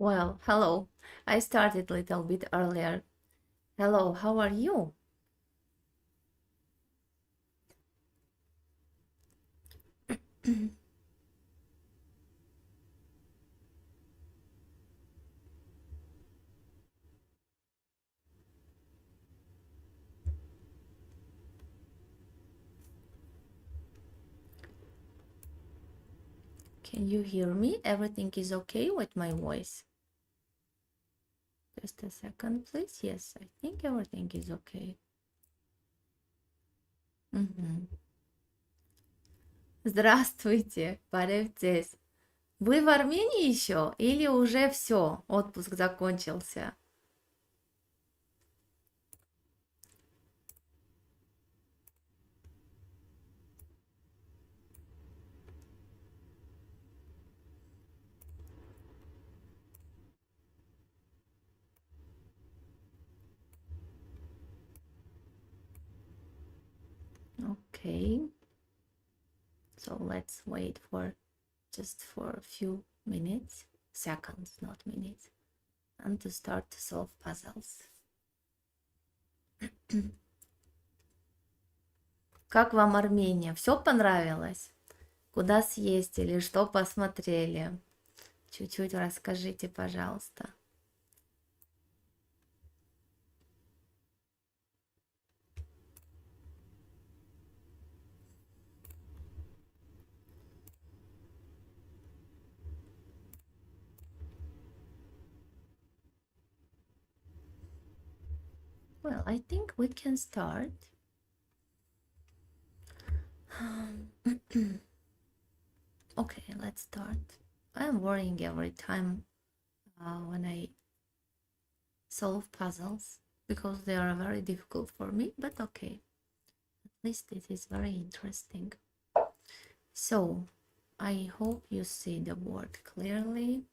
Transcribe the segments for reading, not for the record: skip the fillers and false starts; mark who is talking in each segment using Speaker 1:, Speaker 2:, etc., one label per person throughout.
Speaker 1: Well, hello. I started a little bit earlier. Hello, how are you? Can you hear me? Everything is okay with my voice? Just a second, please. Yes, I think everything is okay. Мгм. Здравствуйте, Паревтесь. Вы в Армении еще или уже все, отпуск закончился? Okay, so let's wait for just for a few minutes, seconds, not minutes, and to start to solve puzzles. Как вам Армения? Все понравилось? Куда съездили? Что посмотрели? Чуть-чуть расскажите, пожалуйста. Well, I think we can start. Okay, let's start. I'm worrying every time when I solve puzzles because they are very difficult for me, but okay. At least it is very interesting. So, I hope you see the board clearly.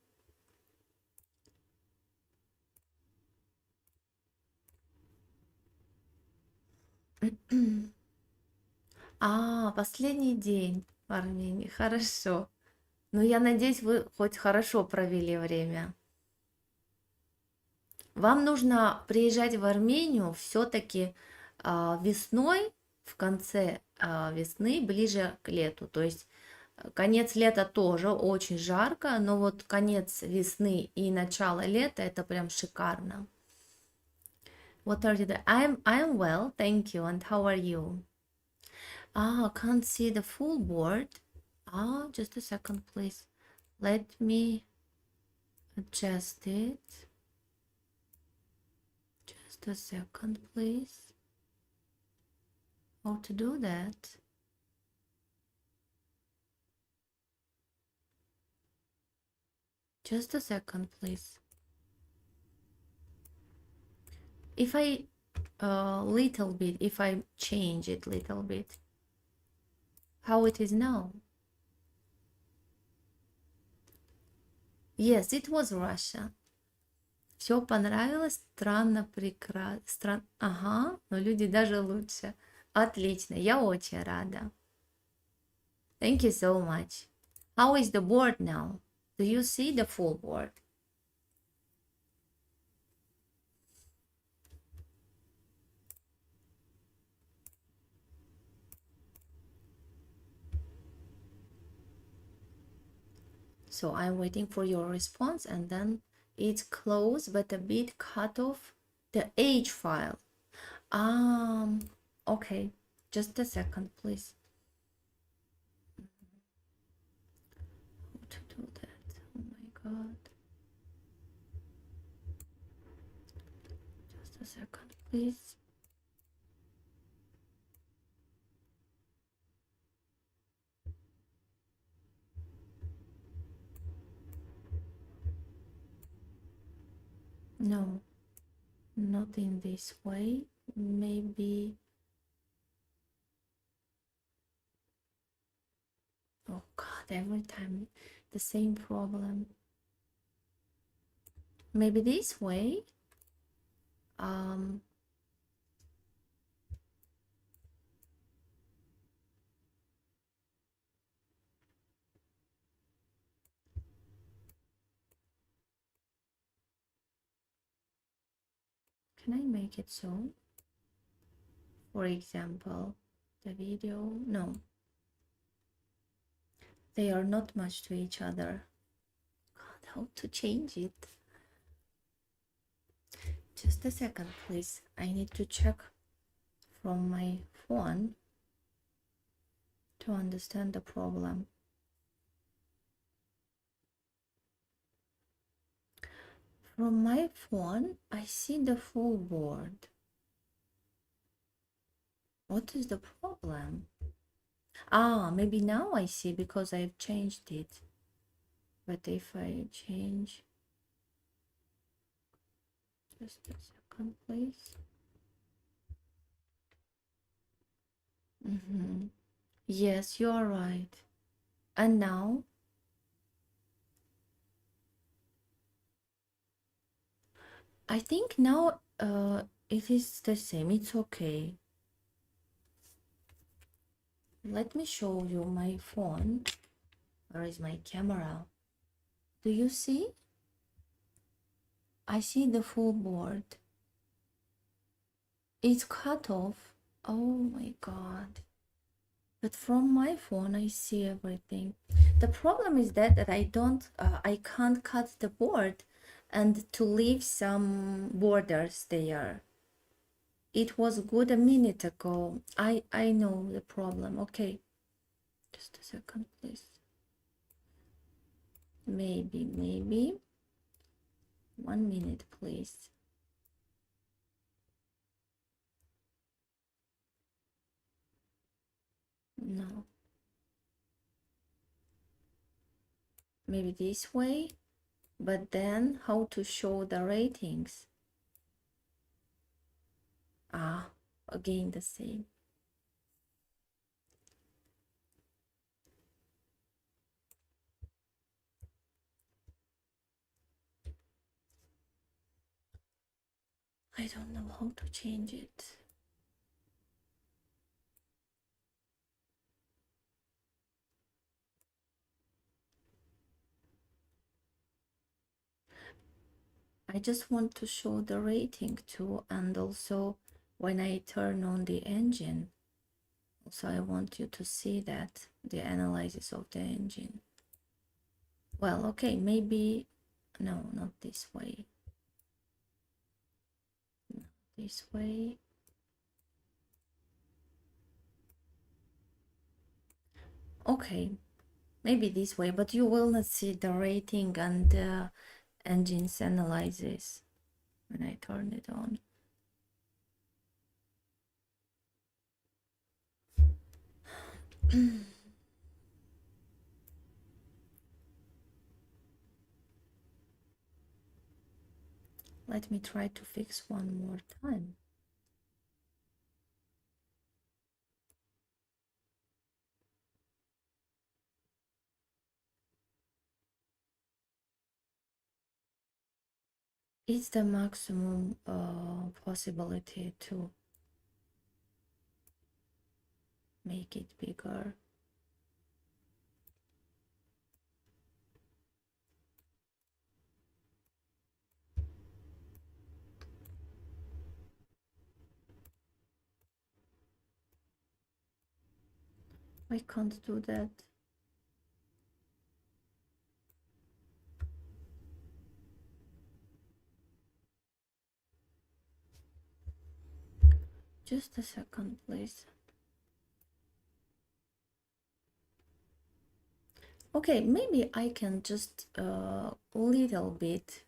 Speaker 1: Последний день в Армении. Хорошо. Ну, я надеюсь, вы хоть хорошо провели время. Вам нужно приезжать в Армению все-таки весной, в конце весны, ближе к лету. То есть конец лета тоже очень жарко, но вот конец весны и начало лета это прям шикарно. What are you doing? I'm well, thank you. And how are you? Can't see the full board. Just a second, please. Let me adjust it. Just a second, please. How to do that? Just a second, please. If I little bit, if I change it little bit, how it is now? Yes, it was Russia. Все понравилось, странно, прекрасно. Ага, но люди даже лучше. Отлично, я очень рада. Thank you so much. How is the board now? Do you see the full board? So I'm waiting for your response, and then it's close but a bit cut off the H file. Okay, just a second, please. How to do that? Oh my god. Just a second, please. No, not in this way. Maybe. Oh god, every time the same problem. Maybe this way. Um, Can I make it so? For example, the video, no. They are not much to each other. God, how to change it? Just a second, please. I need to check from my phone to understand the problem. From my phone, I see the full board. What is the problem? Ah, maybe now I see because I've changed it. But if I change, just a second, please. Yes, you are right. And now, I think now it is the same. It's okay. Let me show you my phone. Where is my camera? Do you see? I see the full board. It's cut off. Oh my god. But from my phone I see everything. The problem is that I can't cut the board and to leave some borders there. It was good a minute ago. I know the problem. Okay. Just a second, please. Maybe. 1 minute, please. No. Maybe this way. But then how to show the ratings? Ah, again the same. I don't know how to change it. I just want to show the rating too, and also when I turn on the engine, also I want you to see that, the analysis of the engine. Well, okay, maybe, no, not this way. Not this way. Okay, maybe this way, but you will not see the rating and the engine's analysis when I turn it on. Let me try to fix one more time. It's the maximum possibility to make it bigger. I can't do that. Just a second, please. Okay, maybe I can just a little bit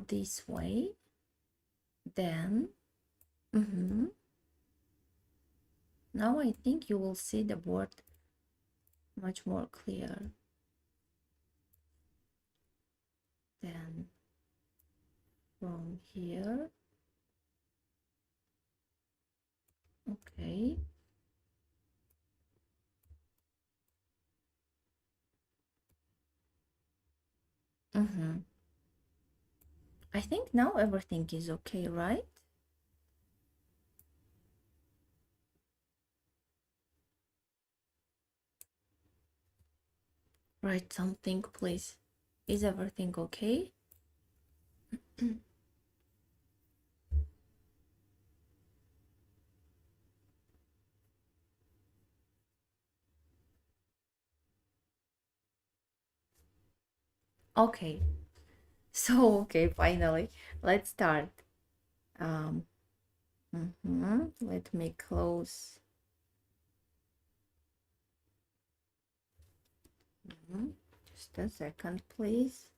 Speaker 1: this way. Then, now I think you will see the board much more clear. Then from here, okay. I think now everything is okay, right? Write something, please. Is everything okay? Okay. So, okay, finally, let's start. Um, Let me close. Just a second, please.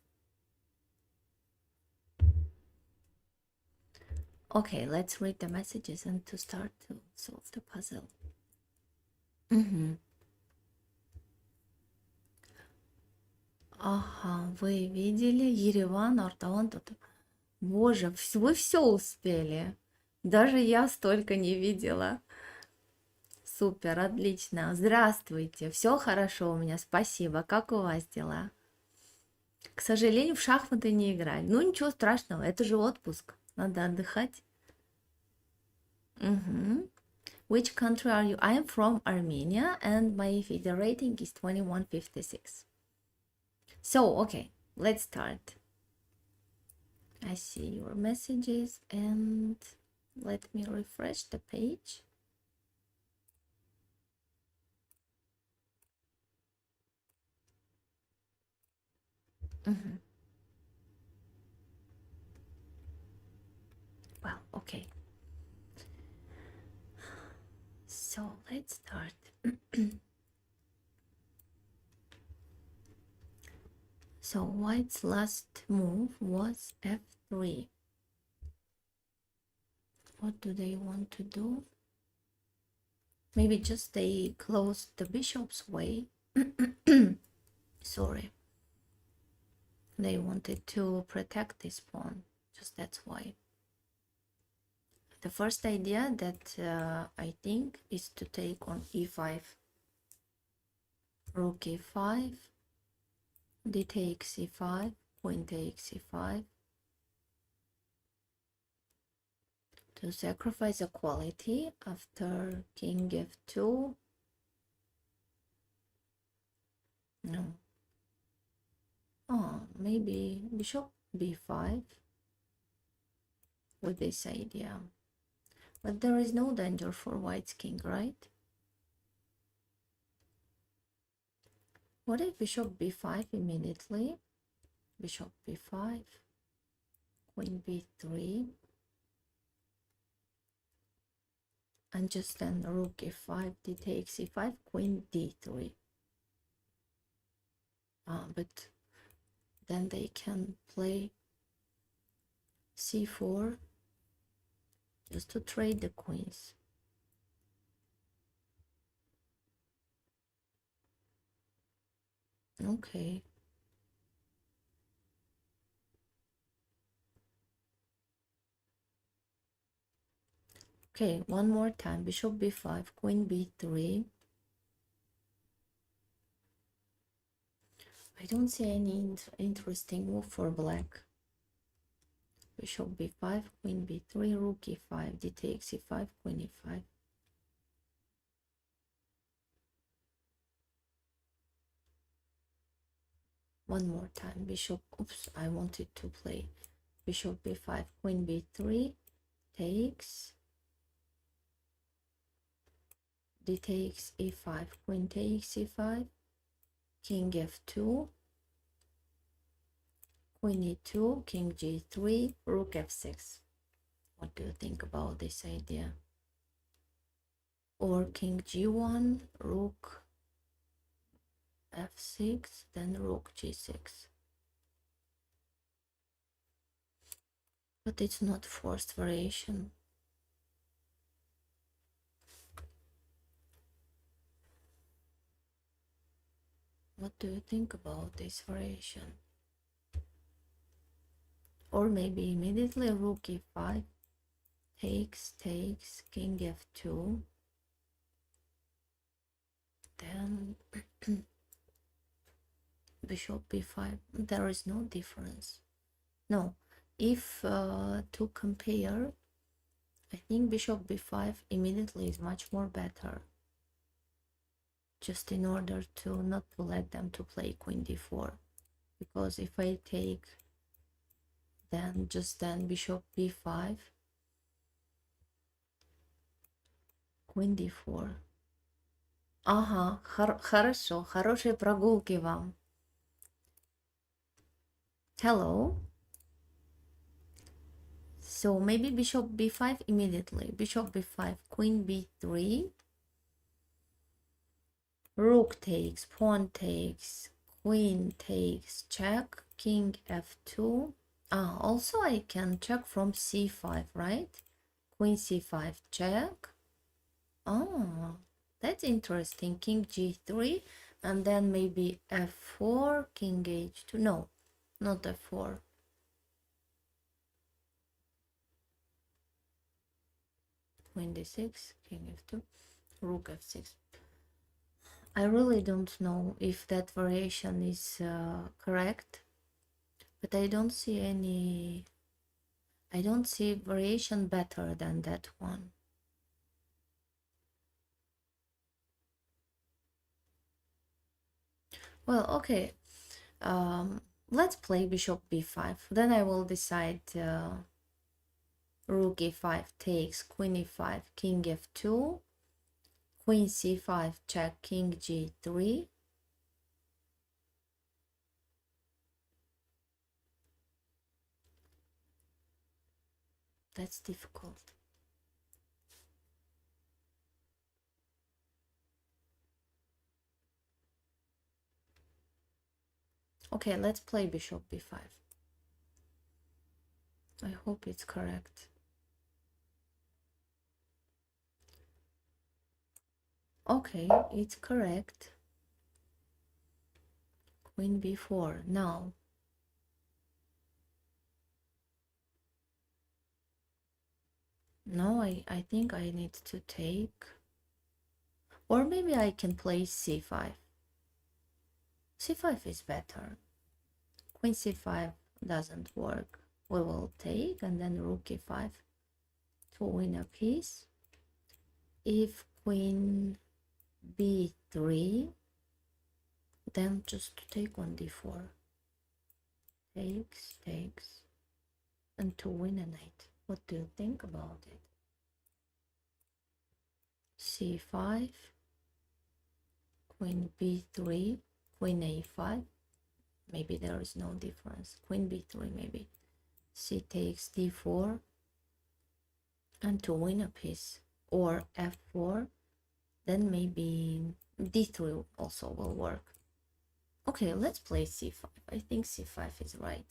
Speaker 1: Okay, let's read the messages and to start to solve the puzzle. Ага, вы видели Ереван, Арталан, тут. Боже, вы все успели. Даже я столько не видела. Супер, отлично. Здравствуйте. Все хорошо у меня, спасибо. Как у вас дела? К сожалению, в шахматы не играли. Ну, ничего страшного, это же отпуск. Надо отдыхать. Мгм. Which country are you? I am from Armenia and my FIDE rating is 2156. So, okay, let's start. I see your messages and let me refresh the page. Well, okay. So let's start. So white's last move was f3. What do they want to do? Maybe just they closed the bishop's way. Sorry. They wanted to protect this pawn. Just that's why. The first idea that I think is to take on e5. Rook e5. D takes e5. Queen takes e5. To sacrifice equality after king f2. No. Oh, maybe bishop b5 with this idea. But there is no danger for white's king, right? What if bishop b5 immediately? Bishop b5, queen b3, and just then rook e5, d takes e5, queen d3. But then they can play c4 just to trade the queens. Okay. Okay, one more time. Bishop b5, queen b3. I don't see any interesting move for black. Bishop b5, queen b3, rook e5, d takes e5, queen e5. One more time. Bishop, oops, I wanted to play bishop b5, queen b3, takes, d takes e5, queen takes e5, king f2, queen e2, king g3, rook f6. What do you think about this idea? Or king g1, rook f6, then rook g6. But it's not forced variation. What do you think about this variation? Or maybe immediately rook e5, takes, king f2, then bishop b5. There is no difference. No, if to compare, I think bishop b5 immediately is much more better, just in order to not to let them to play queen d4, because if I take, then just then bishop b5, queen d4. Ага, хорошо, хорошей прогулки вам. Hello. So maybe bishop b5 immediately. Bishop b5, queen b3, rook takes, pawn takes, queen takes, check, king f2. Also I can check from c5, right? Queen c5, check. Oh, that's interesting. King g3, and then maybe f4, king h2. No, not f4. Queen d6, king f2, rook f6. I really don't know if that variation is correct, but I don't see variation better than that one. Well, okay, let's play bishop b5, then I will decide. Rook e5 takes, queen e5, king f2, queen c5, check, king g3. That's difficult. Okay, let's play bishop b5. I hope it's correct. Okay, it's correct. Queen b4. Now, no, I think I need to take, or maybe I can play c5. c5 is better. Queen c5 doesn't work. We will take, and then rook e5 to win a piece. If queen b3, then just take on d4. Takes, and to win a knight. What do you think about it? c5, queen b3, queen a5. Maybe there is no difference. Queen b3 maybe. C takes d4, and to win a piece. Or f4, then maybe d3 also will work. Okay, let's play c5. I think c5 is right.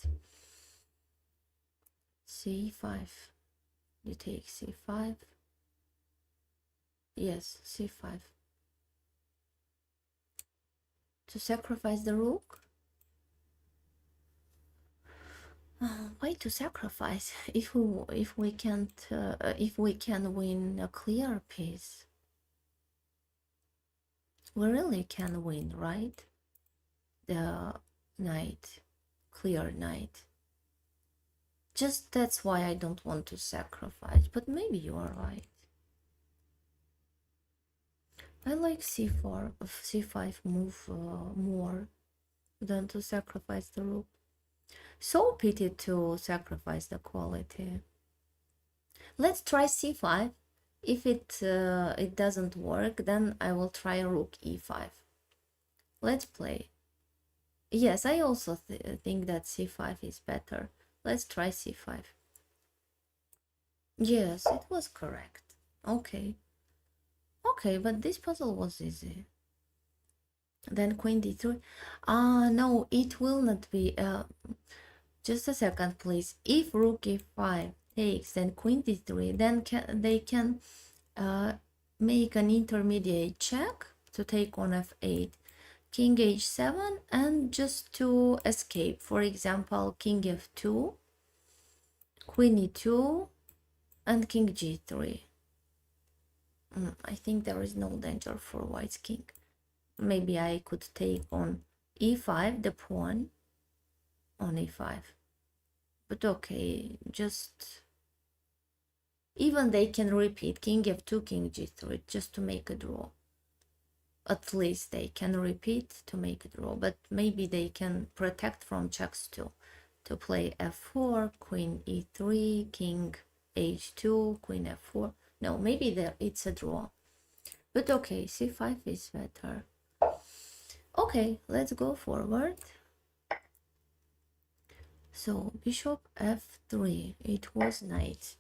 Speaker 1: c5. You take c5. Yes, c5. To sacrifice the rook? Why to sacrifice if we can't if we can win a clear piece? We really can win, right? The knight, clear knight. Just that's why I don't want to sacrifice, but maybe you are right. I like c4, c5 move more than to sacrifice the rook. So pity to sacrifice the quality. Let's try c5. If it doesn't work, then I will try rook e5. Let's play. Yes, I also think that c5 is better. Let's try c5. Yes, it was correct. Okay. Okay, but this puzzle was easy. Then queen d3. No, it will not be. Just a second, please. If rook e5 takes, then queen d3, then they can make an intermediate check to take on f8, king h7, and just to escape, for example, king f2, queen e2, and king g3. I think there is no danger for white's king. Maybe I could take on e5, the pawn on e5. But okay, just even they can repeat king f2, king g3 just to make a draw. At least they can repeat to make a draw, but maybe they can protect from checks too. To play f4, queen e3, king h2, queen f4. No, maybe there it's a draw. But okay, c5 is better. Okay, let's go forward. So bishop f3, it was knight.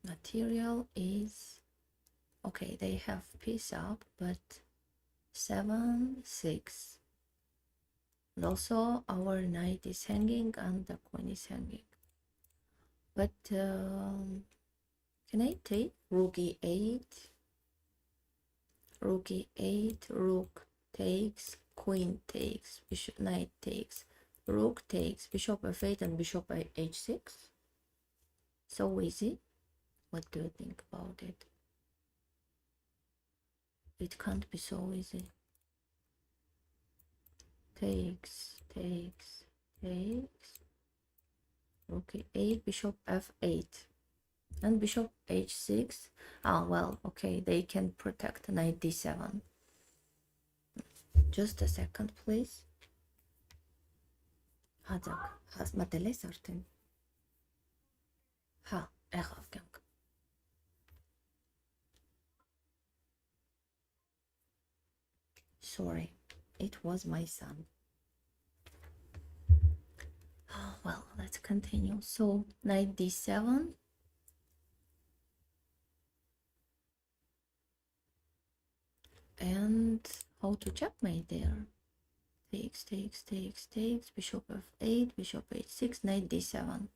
Speaker 1: Material is okay, they have piece up, but 7-6. And also our knight is hanging and the queen is hanging. But can I take rook e8? Rook e8, rook takes, queen takes, bishop, knight takes, rook takes, bishop f8 and bishop h6. So easy. What do you think about it? It can't be so easy. Takes, takes, takes. Rook e8, bishop f8. And bishop h6. Ah, well, okay, they can protect knight d7. Just a second, please. Հաջակ, հասմատել ես արդեն։ Հա, եղավ կյանք։ Sorry, it was my son. Well, let's continue. So, knight d7. And how to checkmate there? Takes, takes, takes, takes, bishop f8, bishop h6, knight d7.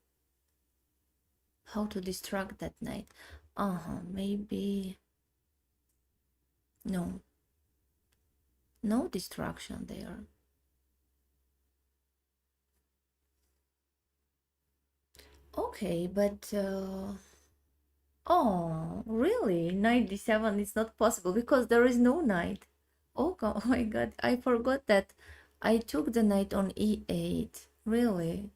Speaker 1: How to distract that knight? Maybe... No. No distraction there. Okay, but... Oh, really? Knight d7 is not possible because there is no knight. Oh my god, I forgot that I took the knight on e8. Really?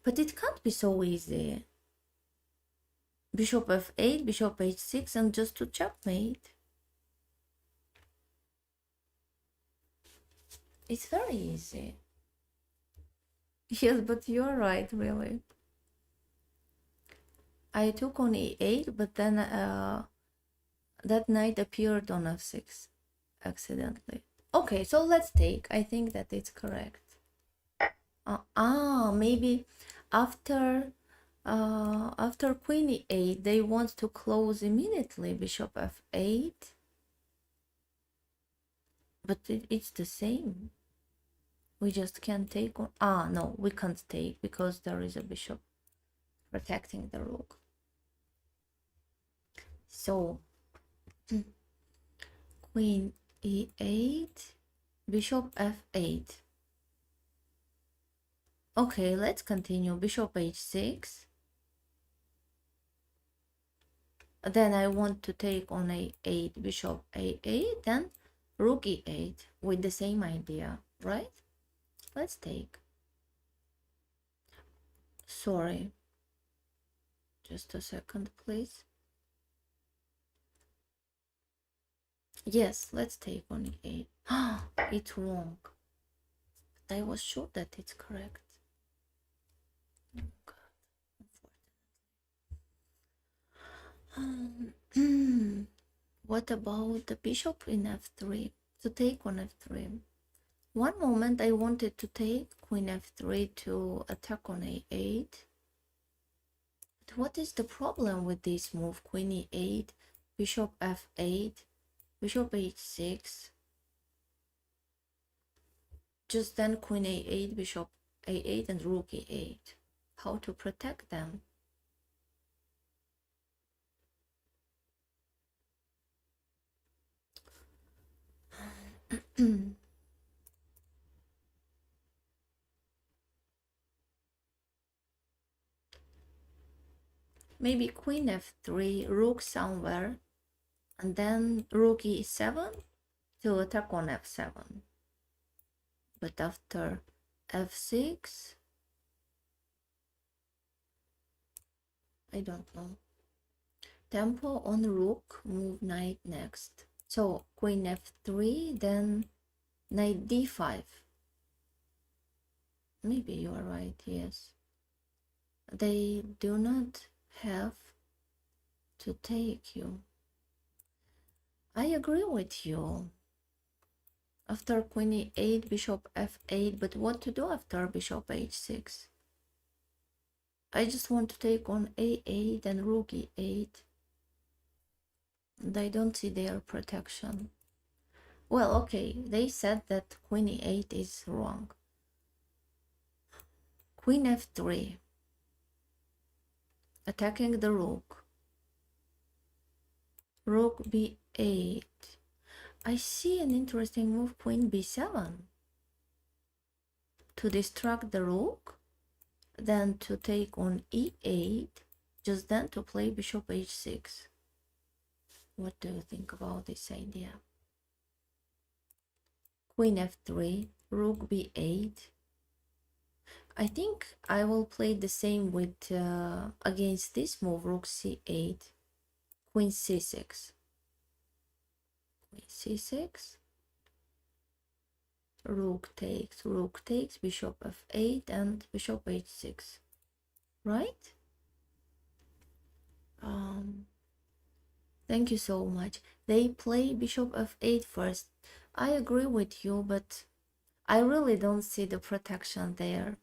Speaker 1: But it can't be so easy. Bishop f8, bishop h6, and just to checkmate. It's very easy. Yes, but you're right, really. I took on e8, but then that knight appeared on f6 accidentally. Okay, so let's take. I think that it's correct. Maybe after queen e8, they want to close immediately bishop f8. But it's the same. We just can't take on. No, we can't take because there is a bishop protecting the rook. So queen e8, bishop f8. Okay, let's continue. Bishop h6. Then I want to take on a8, bishop a8, then rook e8 with the same idea, right? Let's take. Sorry. Just a second, please. Yes, let's take on e8. It's wrong. But I was sure that it's correct. Oh God, what about the bishop in f3? To take on f3. One moment I wanted to take queen f3 to attack on a8. But what is the problem with this move? Queen e8, bishop f8, bishop h6. Just then queen a8, bishop a8 and rook e8. How to protect them? Maybe queen f3, rook somewhere, and then rook e7 to attack on f7. But after f6, I don't know. Tempo on rook, move knight next. So queen f3, then knight d5. Maybe you are right, yes. They do not have to take you. I agree with you. After queen e8, bishop f8, but what to do after bishop h6? I just want to take on a8 and rook e8. And I don't see their protection. Well, okay, they said that queen e8 is wrong. Queen f3. Attacking the rook. Rook b8. I see an interesting move, queen b7. To distract the rook, then to take on e8, just then to play bishop h6. What do you think about this idea? Queen f3, rook b8. I think I will play the same with against this move, rook c8, queen c6. Queen c6, rook takes, bishop f8 and bishop h6, right? Thank you so much. They play bishop f8 first. I agree with you, but I really don't see the protection there.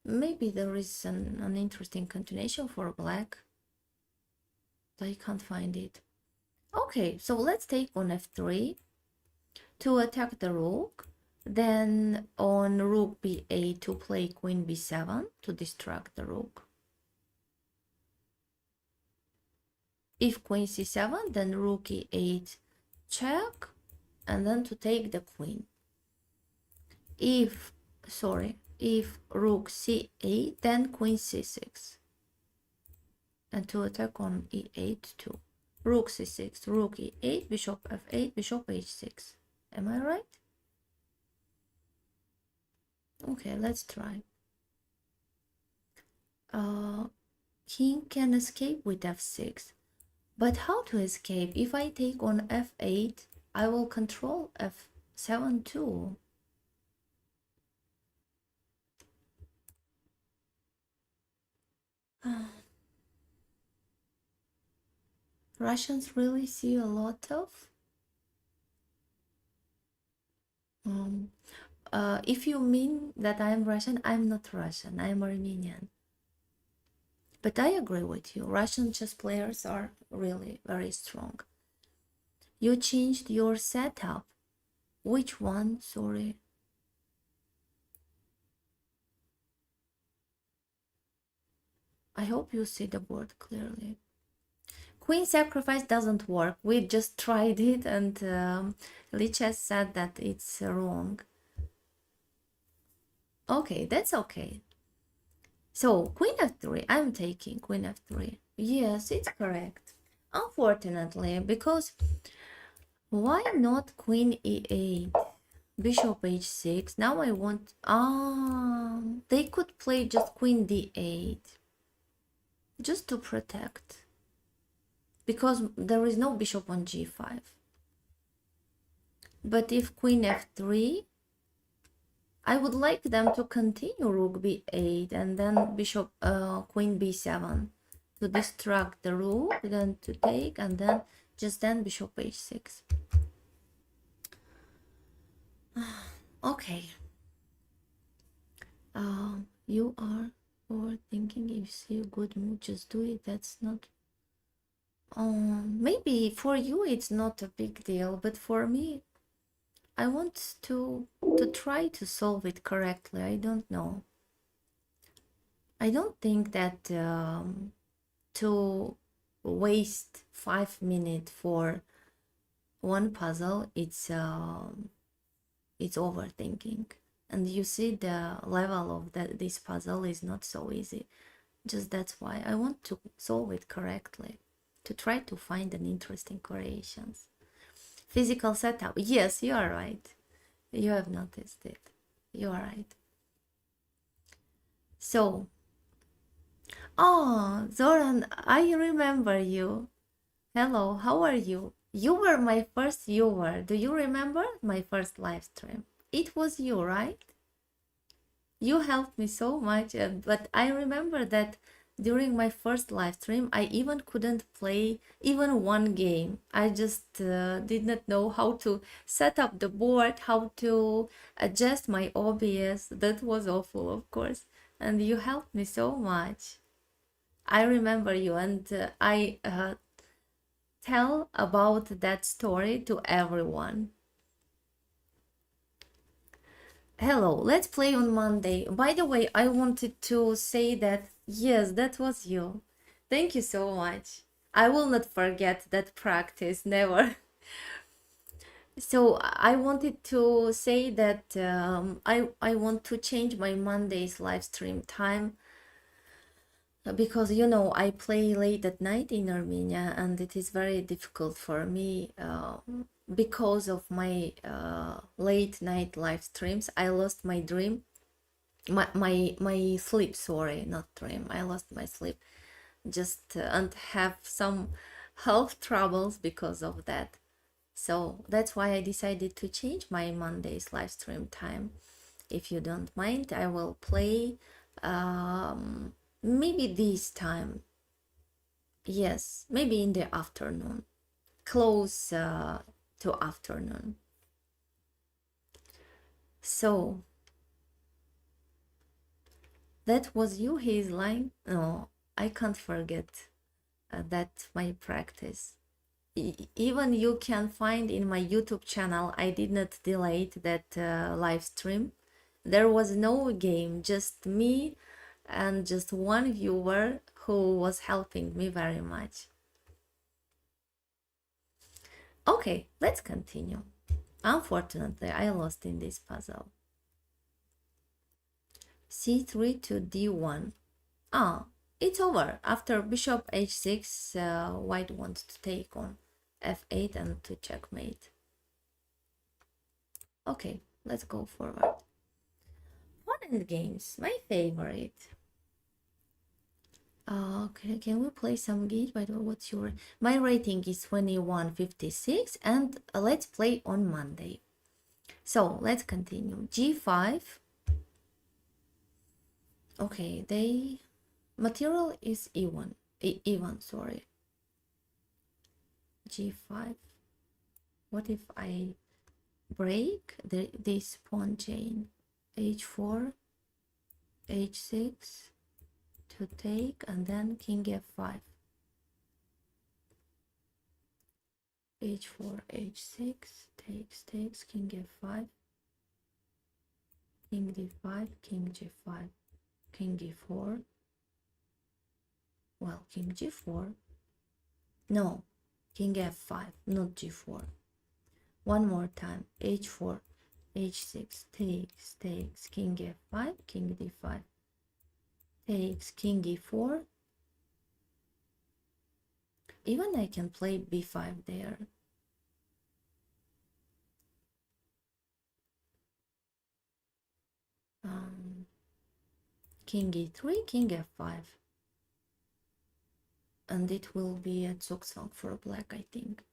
Speaker 1: Maybe there is an interesting continuation for black. I can't find it. Okay, so let's take on f3 to attack the rook. Then on rook b8 to play queen b7 to distract the rook. If queen c7, then rook e8 check, and then to take the queen. If rook c8, then queen c6. And to attack on e8 too. Rook c6, rook e8, bishop f8, bishop h6. Am I right? Okay, let's try. King can escape with f6. But how to escape? If I take on f8, I will control f7 too. Russians really see a lot of... if you mean that I'm Russian, I'm not Russian, I'm Armenian. But I agree with you, Russian chess players are really very strong. You changed your setup. Which one? Sorry. I hope you see the board clearly. Queen sacrifice doesn't work. We just tried it and Lichess said that it's wrong. Okay, that's okay. So, queen f3, I'm taking queen f3. Yes, it's correct. Unfortunately, because why not queen e8? Bishop h6. Now I want... they could play just queen d8. Just to protect. Because there is no bishop on g5. But if queen f3... I would like them to continue rook b8 and then bishop queen b7 to distract the rook, then to take, and then just then bishop h6. Okay. You are overthinking. If you see a good move, just do it. That's not... maybe for you it's not a big deal, but for me, I want to try to solve it correctly. I don't know. I don't think that to waste 5 minutes for one puzzle, it's overthinking. And you see the level of this puzzle is not so easy. Just that's why I want to solve it correctly, to try to find an interesting variations. Physical setup. Yes, you are right. You have noticed it. You are right. So, Zoran, I remember you. Hello, how are you? You were my first viewer. Do you remember my first live stream? It was you, right? You helped me so much, but I remember that During my first live stream, I even couldn't play even one game. I just did not know how to set up the board, how to adjust my OBS. That was awful, of course. And you helped me so much. I remember you, and I tell about that story to everyone. Hello, let's play on Monday. By the way, I wanted to say that, yes, that was you. Thank you so much. I will not forget that practice, never. So I wanted to say that I want to change my Monday's live stream time because I play late at night in Armenia, and it is very difficult for me because of my late night live streams. I lost my dream, my sleep. Sorry, not dream. I lost my sleep, just and have some health troubles because of that. So that's why I decided to change my Monday's live stream time. If you don't mind, I will play maybe this time. Yes, maybe in the afternoon, close to afternoon. So that was you, his line. No, I can't forget that my practice. Even you can find in my YouTube channel, I did not delete that live stream. There was no game, just me and just one viewer who was helping me very much. Okay, let's continue. Unfortunately, I lost in this puzzle. c3 to d1. Ah, it's over. After bishop h6, white wants to take on f8 and to checkmate. Okay, let's go forward. Fun games, my favorite. Okay, can we play some games? By the way, what's your... My rating is 2156, and let's play on Monday. So let's continue. g5. Okay, material is even, sorry. g5. What if I break this pawn chain? h4, h6 to take, and then king f5. h4, h6, takes, king f5, king d5, king g5, king e4. Well, king g4. No, king f5, not g4. One more time. h4, h6, takes, king f5, king d5, takes, king e4. Even I can play b5 there. King e3, king f5. And it will be a zugzwang for black, I think.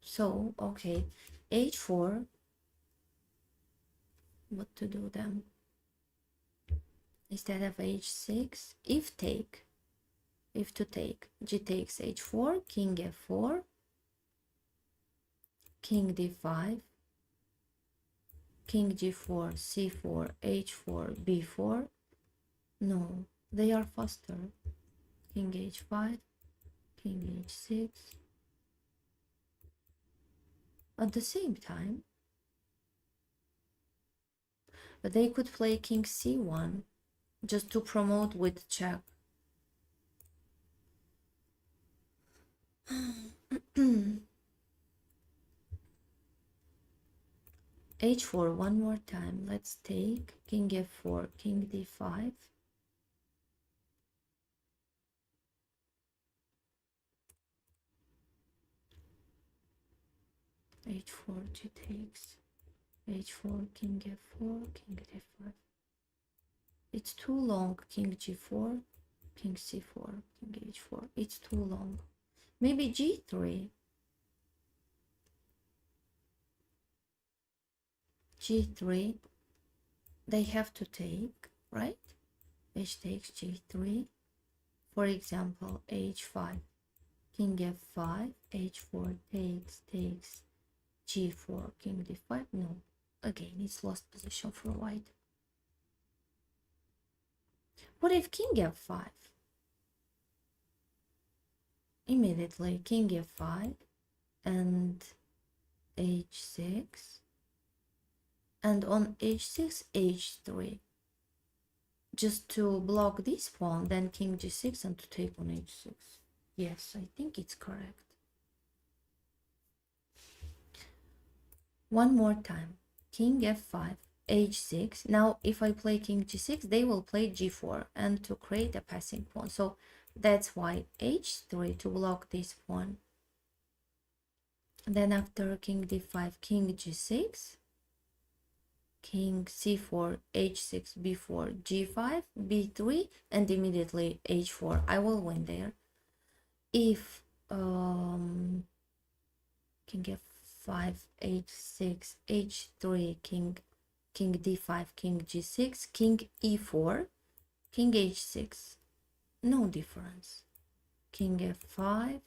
Speaker 1: So, okay, h4. What to do then? Instead of h6, if to take, g takes h4, king f4, king d5, king g4, c4, h4, b4. No, they are faster. King h5, king h6. At the same time, they could play king c1 just to promote with check. h4 one more time. Let's take king f4, king d5. h4, g takes, h4, king f4, king d5. It's too long. King g4, king c4, king h4. It's too long. Maybe g3. g3. They have to take, right? h takes g3. For example, h5, king f5, h4 takes g4, king d5. No, again, it's lost position for white. What if king f5? Immediately, king f5 and h6, and on h6, h3. Just to block this pawn, then king g6 and to take on h6. Yes, I think it's correct. One more time. King f5, h6. Now, if I play king g6, they will play g4 and to create a passing pawn. So that's why h3 to block this pawn. Then after king d5, king g6, king c4, h6, b4, g5, b3, and immediately h4. I will win there. If king f5, h6, h3, king d5, king g6, king e4, king h6, no difference. King f5,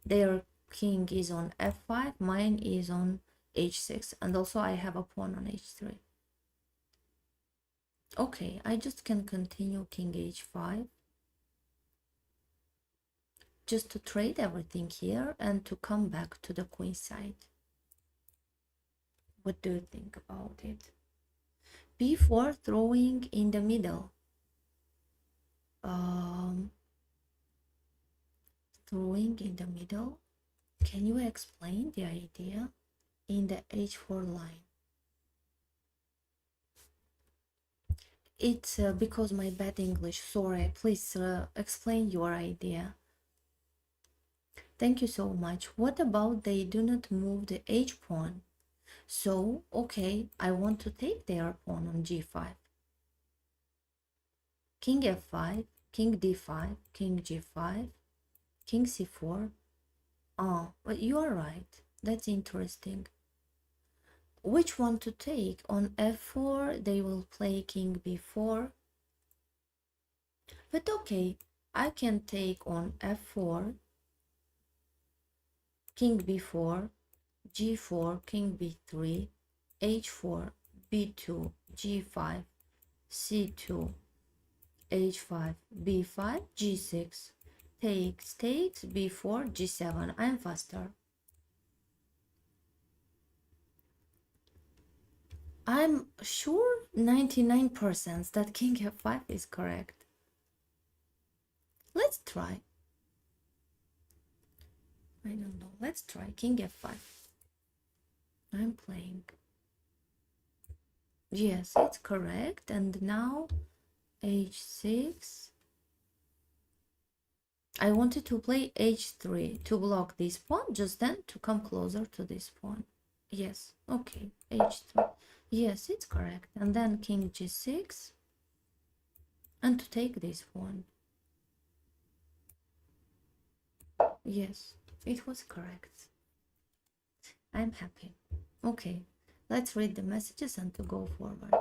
Speaker 1: their king is on f5, mine is on h6, and also I have a pawn on h3. Okay, I just can continue king h5 just to trade everything here and to come back to the queen side. What do you think about it? b4, throwing in the middle. Throwing in the middle. Can you explain the idea in the h4 line? It's because my bad English. Sorry, please explain your idea. Thank you so much. What about they do not move the h pawn? So, okay, I want to take their pawn on g5. King f5, king d5, king g5, king c4. Oh, but you are right. That's interesting. Which one to take? On f4, they will play king b4. But okay, I can take on f4, king b4, g4, king b3, h4, b2, g5, c2, h5, b5, g6, takes, b4, g7. I'm faster. I'm sure 99% that king f5 is correct. Let's try. I don't know. Let's try king f5. I'm playing. Yes, it's correct. And now h6. I wanted to play h3 to block this pawn, just then to come closer to this pawn. Yes, okay, h3. Yes, it's correct. And then king g6 and to take this pawn. Yes, it was correct. I'm happy. Okay, let's read the messages and to go forward.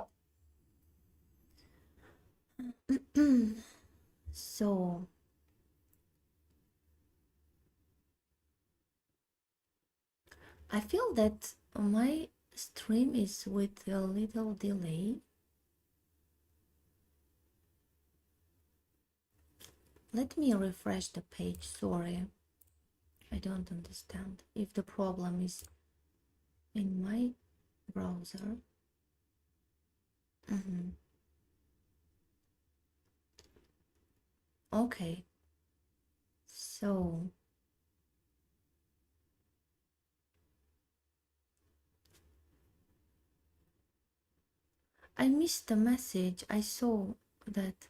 Speaker 1: So, I feel that my stream is with a little delay. Let me refresh the page. Sorry, I don't understand if the problem is in my browser. Okay, so I missed the message. I saw that.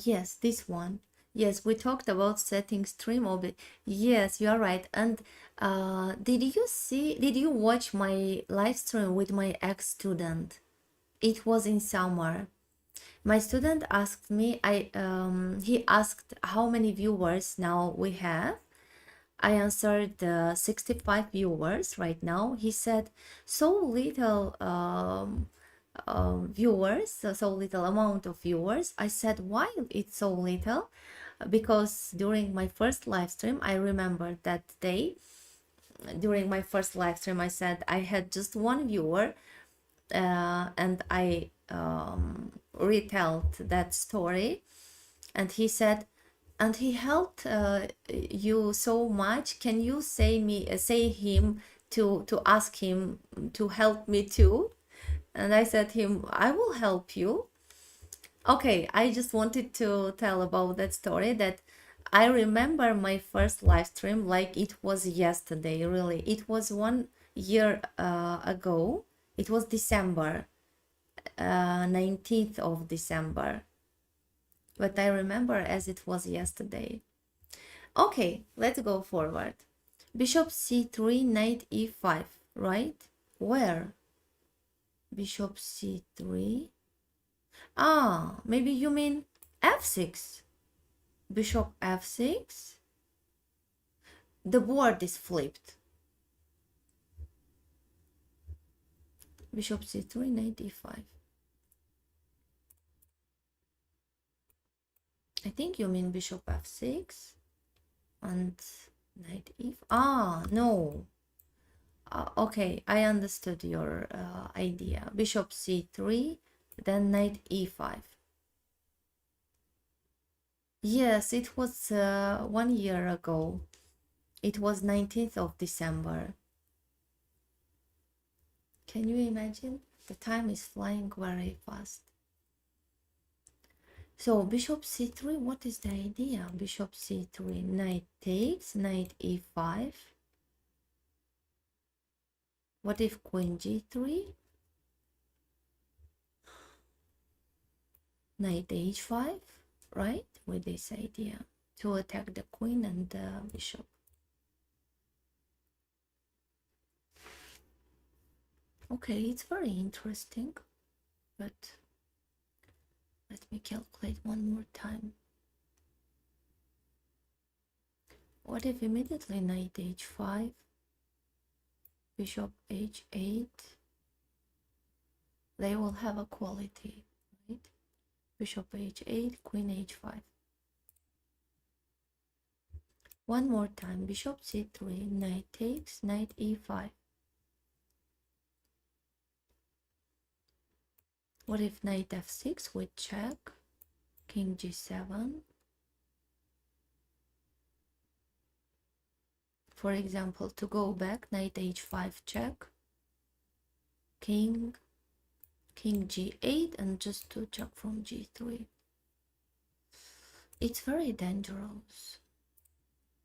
Speaker 1: Yes, this one. Yes, we talked about setting stream orbit. Yes, you are right. And did you watch my live stream with my ex-student? It was in summer. My student asked me, he asked how many viewers now we have. I answered 65 viewers right now. He said, so little viewers, so little amount of viewers. I said, why it's so little? Because during my first live stream, I remember that day, during my first live stream, I said I had just one viewer, and I retold that story, and he said, and he helped you so much. Can you say him to ask him to help me too? And I said him, I will help you. Okay, I just wanted to tell about that story, that I remember my first live stream like it was yesterday, really. It was 1 year ago. It was December, 19th of December. But I remember as it was yesterday. Okay, let's go forward. Bishop c3, knight e5, right? Where? Bishop c3. Ah, maybe you mean f6. Bishop f6. The board is flipped. Bishop c3, knight e5. I think you mean bishop f6 and knight e5. Ah, no. Okay, I understood your idea. Bishop c3, then knight e5. Yes, it was 1 year ago. It was 19th of December. Can you imagine? The time is flying very fast. So bishop c3, what is the idea? Bishop c3, knight takes, knight e5. What if queen g3? Knight h5, right? With this idea to attack the queen and the bishop. Okay, it's very interesting, but let me calculate one more time. What if immediately knight h5, bishop h8? They will have equality, right? Bishop h8, queen h5. One more time, bishop c3, knight takes, knight e5. What if knight f6 with check, king g7? For example, to go back, knight h5 check, king g8, and just to check from g3. It's very dangerous.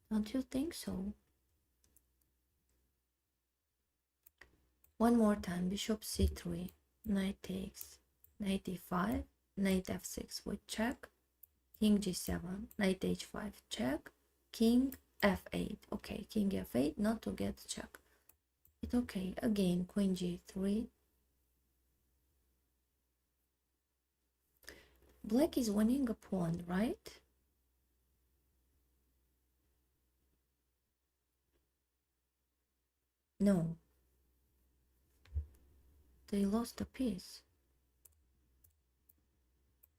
Speaker 1: Don't you think so? One more time, bishop c3, knight takes, knight e5, knight f6 with check, king g7, knight h5 check, king f8. Okay, king f8, not to get check. It's okay. Again, queen g3. Black is winning a pawn, right? No. They lost a piece.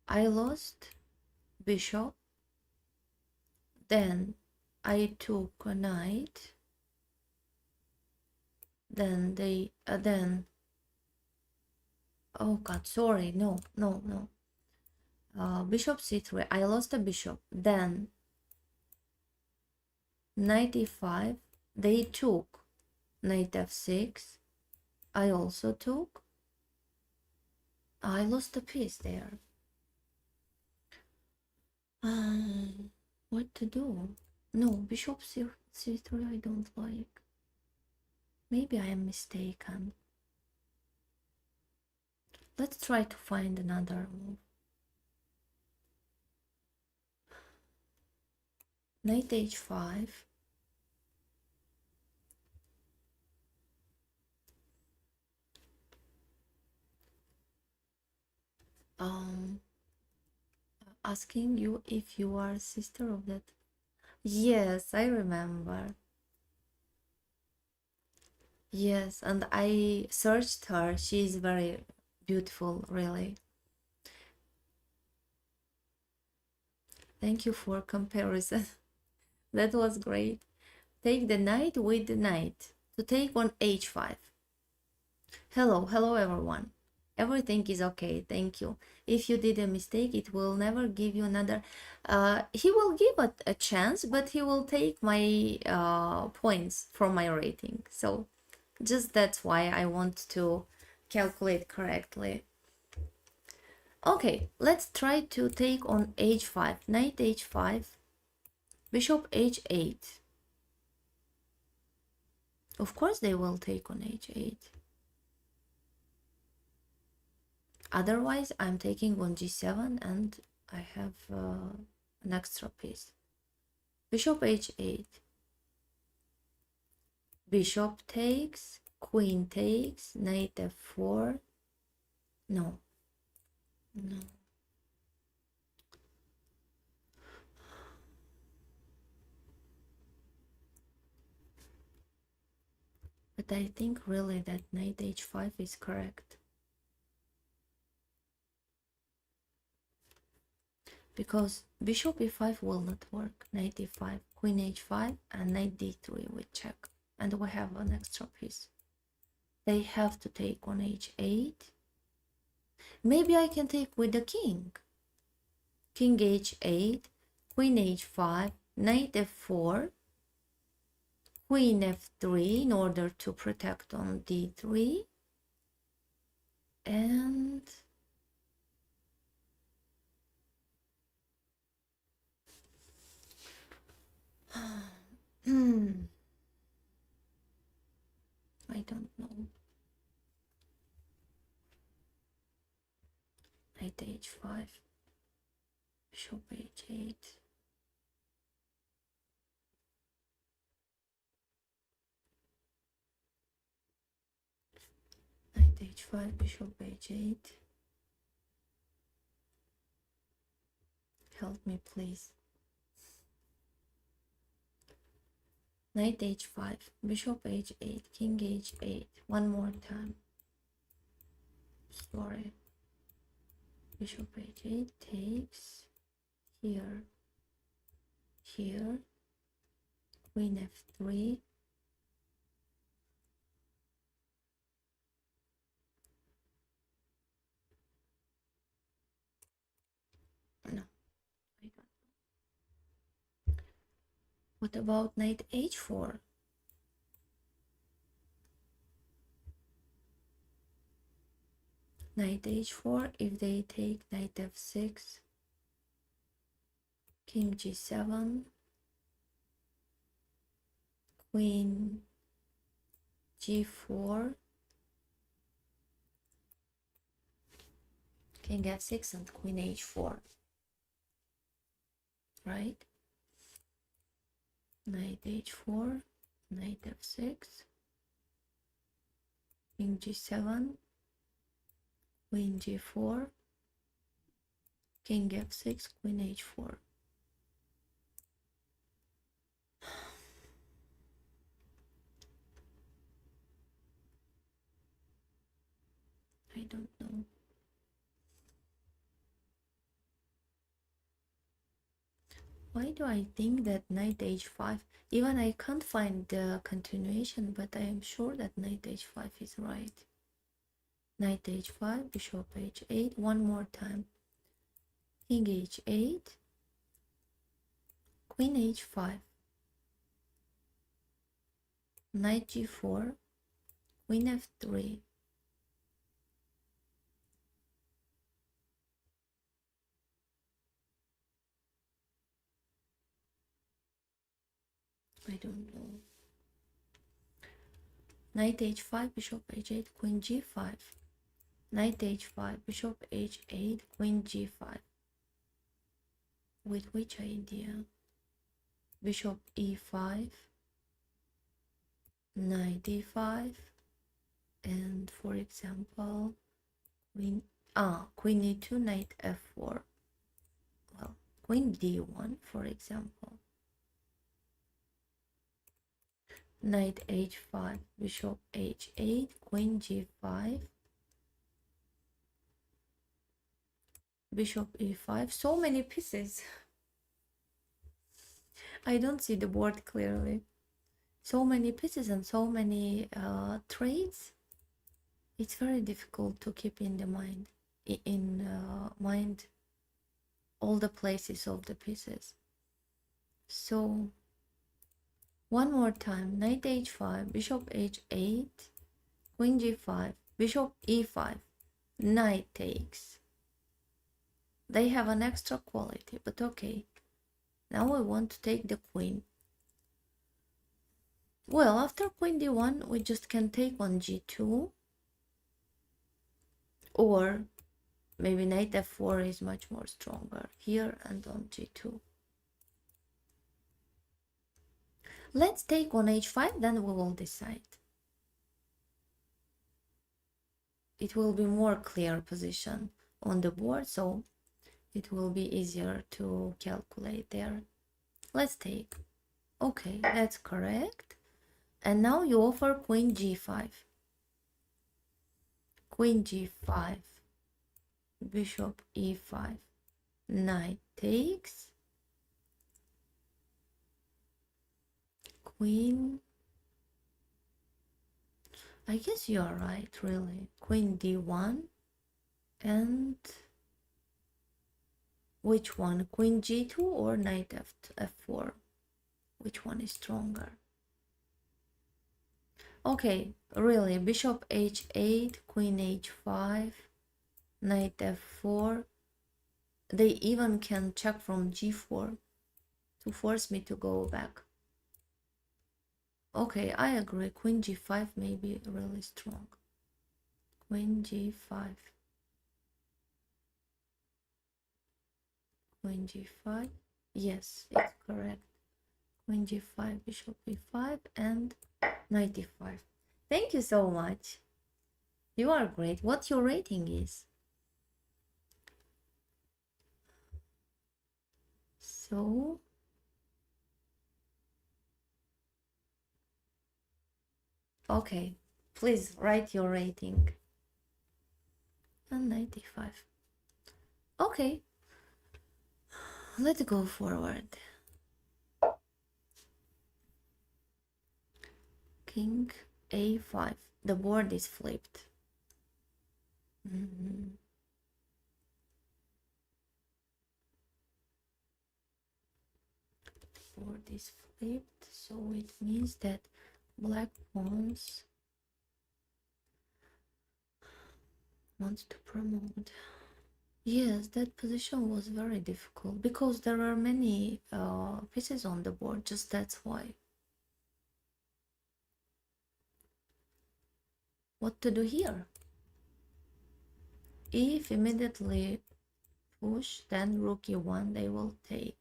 Speaker 1: I lost bishop. Then I took a knight. Then they oh god, sorry, no. Bishop c3, I lost a bishop. Then knight e5, they took knight f6, I also took. I lost a piece there. What to do? No, bishop c3 I don't like. Maybe I am mistaken. Let's try to find another move. Knight h5. Asking you if you are sister of that. Yes, I remember. Yes, and I searched her. She is very, beautiful, really. Thank you for comparison. That was great. Take the knight with the knight to take on h5. Hello everyone. Everything is okay, thank you. If you did a mistake, it will never give you another. He will give a chance, but he will take my points from my rating. So just that's why I want to calculate correctly. Okay, let's try to take on h5. Knight h5, bishop h8. Of course they will take on h8. Otherwise, I'm taking on g7 and I have an extra piece. Bishop h8. Bishop takes, queen takes, knight f4. No. No. But I think really that knight h5 is correct. Because bishop e5 will not work. Knight e5, queen h5, and knight d3 we check. And we have an extra piece. They have to take on h8. Maybe I can take with the king. King h8, queen h5, knight f4, queen f3 in order to protect on d3. And I don't know. Knight h5, bishop h8. Knight h5, bishop h8. Help me, please. Knight h5, bishop h8, king h8. One more time. Sorry. Bishop h8 takes here, here, queen f3. No, I don't know. What about knight h4? Knight h4, if they take knight f6, king g7, queen g4, king f6 and queen h4, right? Knight h4, knight f6, king g7, queen g4, king f6, queen h4. I don't know. Why do I think that knight h5? Even I can't find the continuation, but I am sure that knight h5 is right. Knight h5, bishop h8, one more time. King h8, queen h5, knight g4, queen f3. I don't know. Knight h5, bishop h8, queen g5. Knight h5, bishop h8, queen g5. With which idea? Bishop e5, knight d5, and for example, queen e2, knight f4. Well, queen d1, for example. Knight h5, bishop h8, queen g5, bishop e5. So many pieces. I don't see the board clearly. So many pieces and so many trades. It's very difficult to keep in the mind, mind all the places of the pieces. So one more time: knight h5, bishop h8, queen g5, bishop e5, knight takes. They have an extra quality, but okay. Now I want to take the queen. Well, after queen d1, we just can take on g2, or maybe knight f4 is much more stronger here and on g2. Let's take on h5, then we will decide. It will be more clear position on the board, so it will be easier to calculate there. Let's take. Okay, that's correct. And now you offer queen g5. Queen g5, bishop e5, knight takes, queen. I guess you are right, really. Queen d1 and which one? Queen g2 or knight f4? Which one is stronger? Okay, really, bishop h8, queen h5, knight f4. They even can check from g4 to force me to go back. Okay, I agree. Queen g5 may be really strong. Queen g5. Queen g5. Yes, it's correct. Queen g5, bishop e5, and knight e5. Thank you so much. You are great. What your rating is? So, okay, please write your rating. And 95. Okay, let's go forward. King a5. The board is flipped. Board is flipped, so it means that black pawns wants to promote. Yes, that position was very difficult because there are many pieces on the board, just that's why. What to do here? If immediately push, then rook e1 they will take.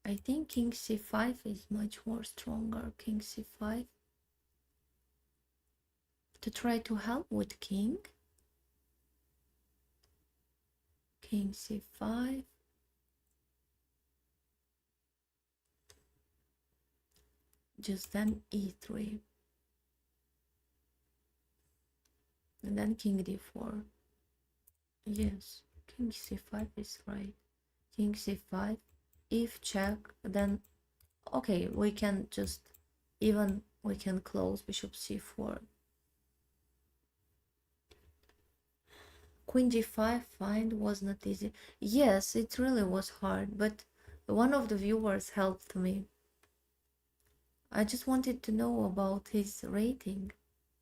Speaker 1: I think king c5 is much more stronger. King c5 to try to help with king. King c5. Just then e3. And then king d4. Yes, king c5 is right. King c5. If check, then okay, we can just even we can close bishop c4. Queen g5 find was not easy. Yes, it really was hard, but one of the viewers helped me. I just wanted to know about his rating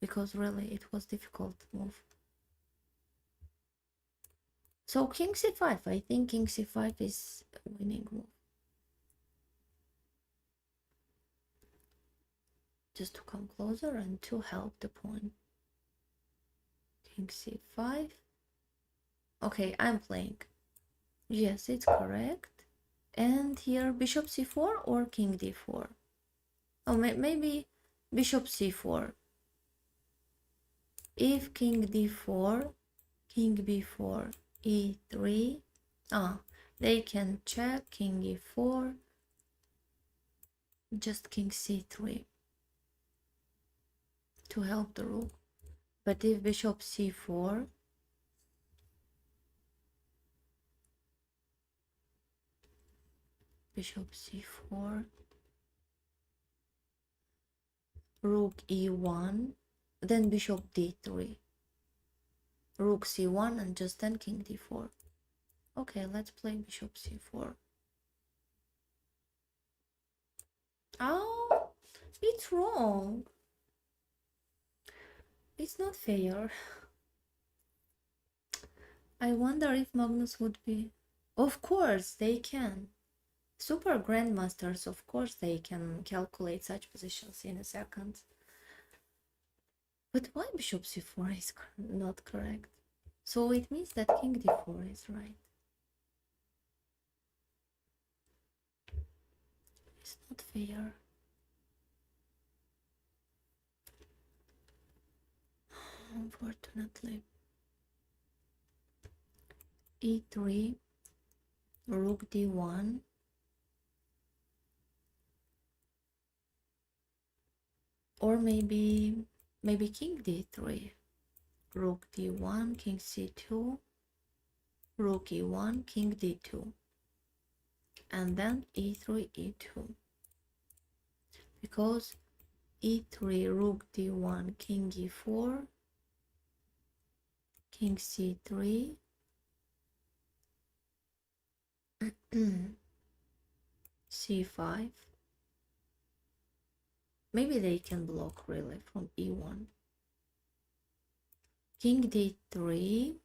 Speaker 1: because really it was difficult move. So king c5, I think king c5 is a winning move. Just to come closer and to help the pawn. King c5. Okay, I'm playing. Yes, it's correct. And here bishop c4 or king d4. Oh, maybe bishop c4. If king d4, king b4, e3. They can check king e4. Just king c3 to help the rook. But if bishop c4, bishop c4, rook e1, then bishop d3, rook c1, and just then king d4. Okay, let's play bishop c4. Oh, it's wrong. It's not fair. I wonder if Magnus would be... Of course, they can. Super grandmasters, of course, they can calculate such positions in a second. But why bishop c4 is not correct? So it means that king d4 is right. It's not fair. Unfortunately. e3, rook d1, or maybe king d3, rook d1, king c2, rook e1, king d2, and then e3, e2, because e3, rook d1, king e4, king c3, c5. Maybe they can block really from e1. King d3,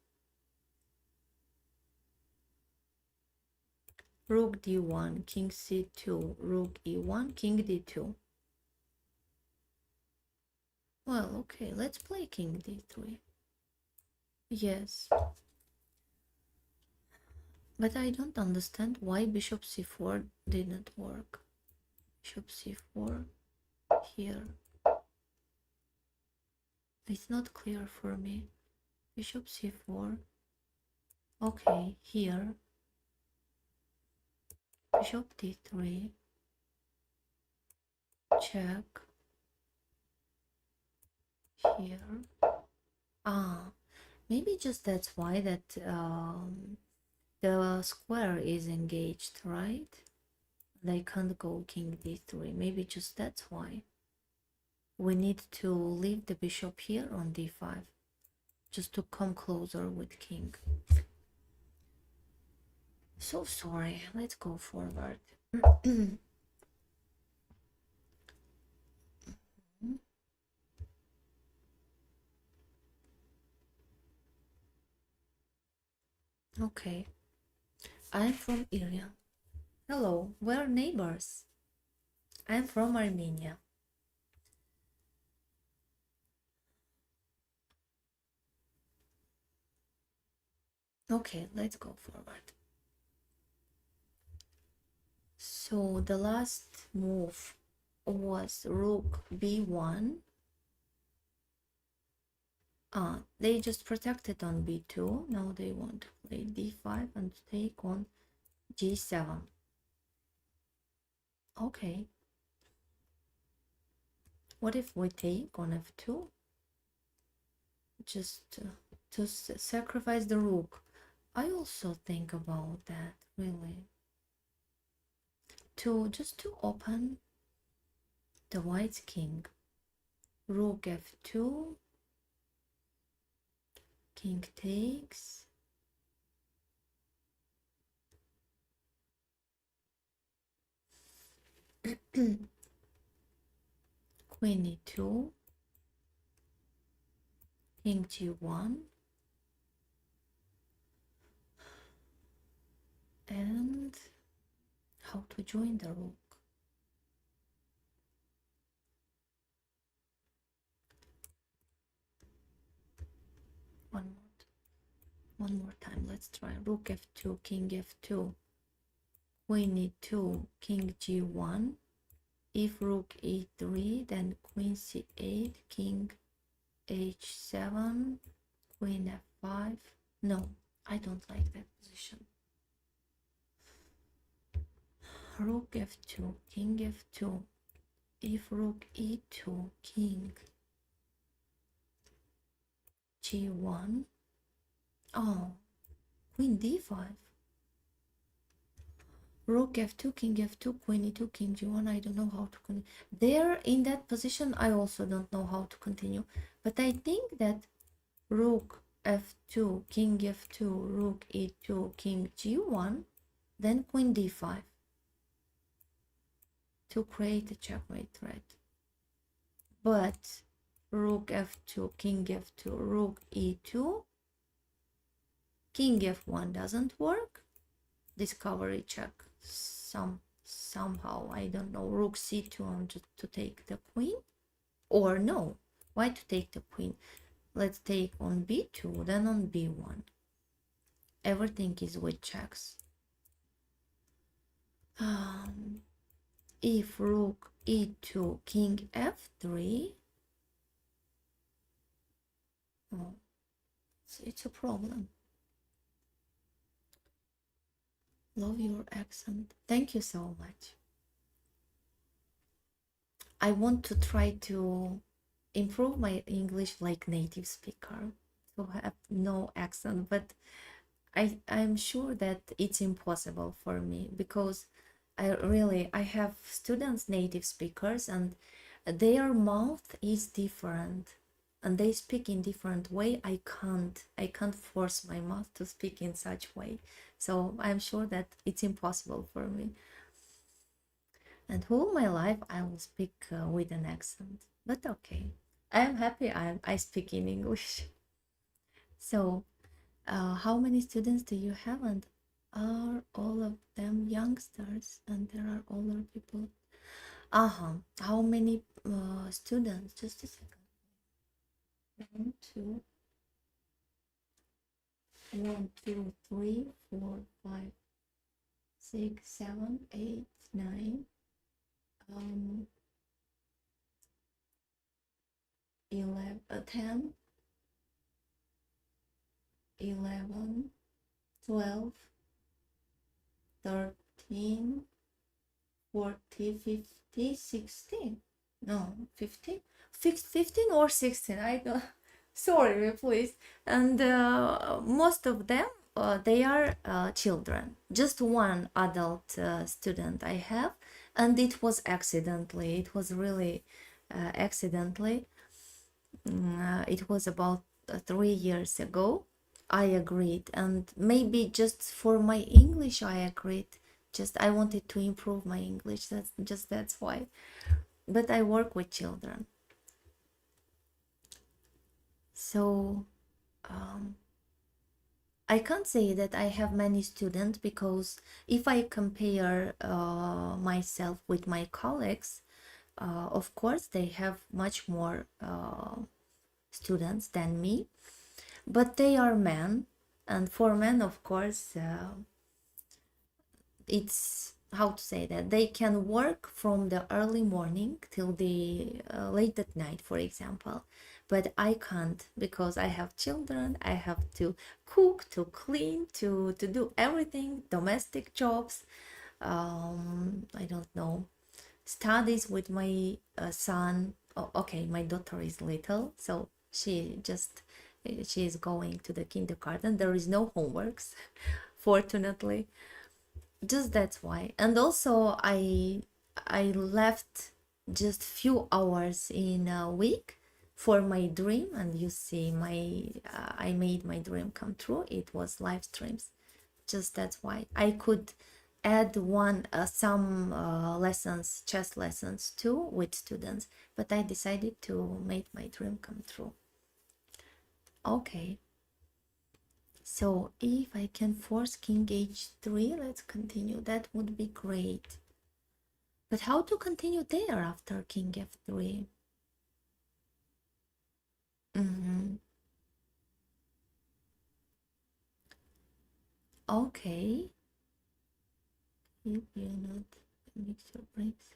Speaker 1: rook d1, king c2, rook e1, king d2. Well, okay, let's play king d3. Yes. But I don't understand why bishop c4 didn't work. Bishop c4 here. It's not clear for me. Bishop c4. Okay, here. Bishop d3. Check. Here. Ah, maybe just that's why that the square is engaged, right? They can't go king d3. Maybe just that's why. We need to leave the bishop here on d5, just to come closer with king. So sorry. Let's go forward. Okay. I'm from Iran. Hello, we're neighbors. I'm from Armenia. Okay, let's go forward. So the last move was rook b1. They just protected on b2. Now they want to play d5 and take on g7. Okay. What if we take on f2? Just to sacrifice the rook. I also think about that, really. Just to open the white king. Rook f2. King takes. Queen e2. King g1. And how to join the rook. One more time. Let's try rook f2, king f2, queen e2, king g1. If rook e3, then queen c8, king h7, queen f5. No, I don't like that position. Rook f2, king f2. If rook e2, king g1. Oh, queen d5. Rook f2, king f2, queen e2, king g1. I don't know how to continue. There in that position, I also don't know how to continue. But I think that rook f2, king f2, rook e2, king g1, then queen d5 to create a checkmate threat. But rook f2, king f2, rook e2, king f1 doesn't work. Discovery check somehow, I don't know, rook c2 to take the queen, or no, why to take the queen? Let's take on b2, then on b1. Everything is with checks. If rook e2, king f3, oh, it's a problem. Love your accent. Thank you so much. I want to try to improve my English like native speaker, to have no accent, but I'm sure that it's impossible for me, because I have students, native speakers, and their mouth is different and they speak in different way. I can't force my mouth to speak in such way, so I'm sure that it's impossible for me. And all my life I will speak with an accent, but okay, I'm happy I speak in English. So how many students do you have, and are all of them youngsters, and there are older people? How many students? Just a second. 1 2 1 2 3 4 5 6 7 8 9 11 10 11 12 13 14 15 16, no, 15, 15 or 16, I don't, sorry please. And most of them, they are children. Just one adult student I have, and it was accidentally, it was really accidentally. It was about 3 years ago. I agreed, and maybe just for my English I agreed. Just I wanted to improve my English. That's why. But I work with children, so I can't say that I have many students, because if I compare myself with my colleagues, of course they have much more students than me, but they are men, and for men, of course, it's, how to say, that they can work from the early morning till the late at night, for example. But I can't, because I have children. I have to cook, to clean, to do everything, domestic jobs, I don't know, studies with my son. Oh, okay, my daughter is little, so she is going to the kindergarten. There is no homeworks, fortunately. Just that's why. And also I left just few hours in a week for my dream, and you see, my I made my dream come true. It was live streams. Just that's why I could add some lessons, chess lessons too, with students, but I decided to make my dream come true. Okay, so if I can force king h3, let's continue. That would be great. But how to continue there after king f3? Okay. If you not mix your brains.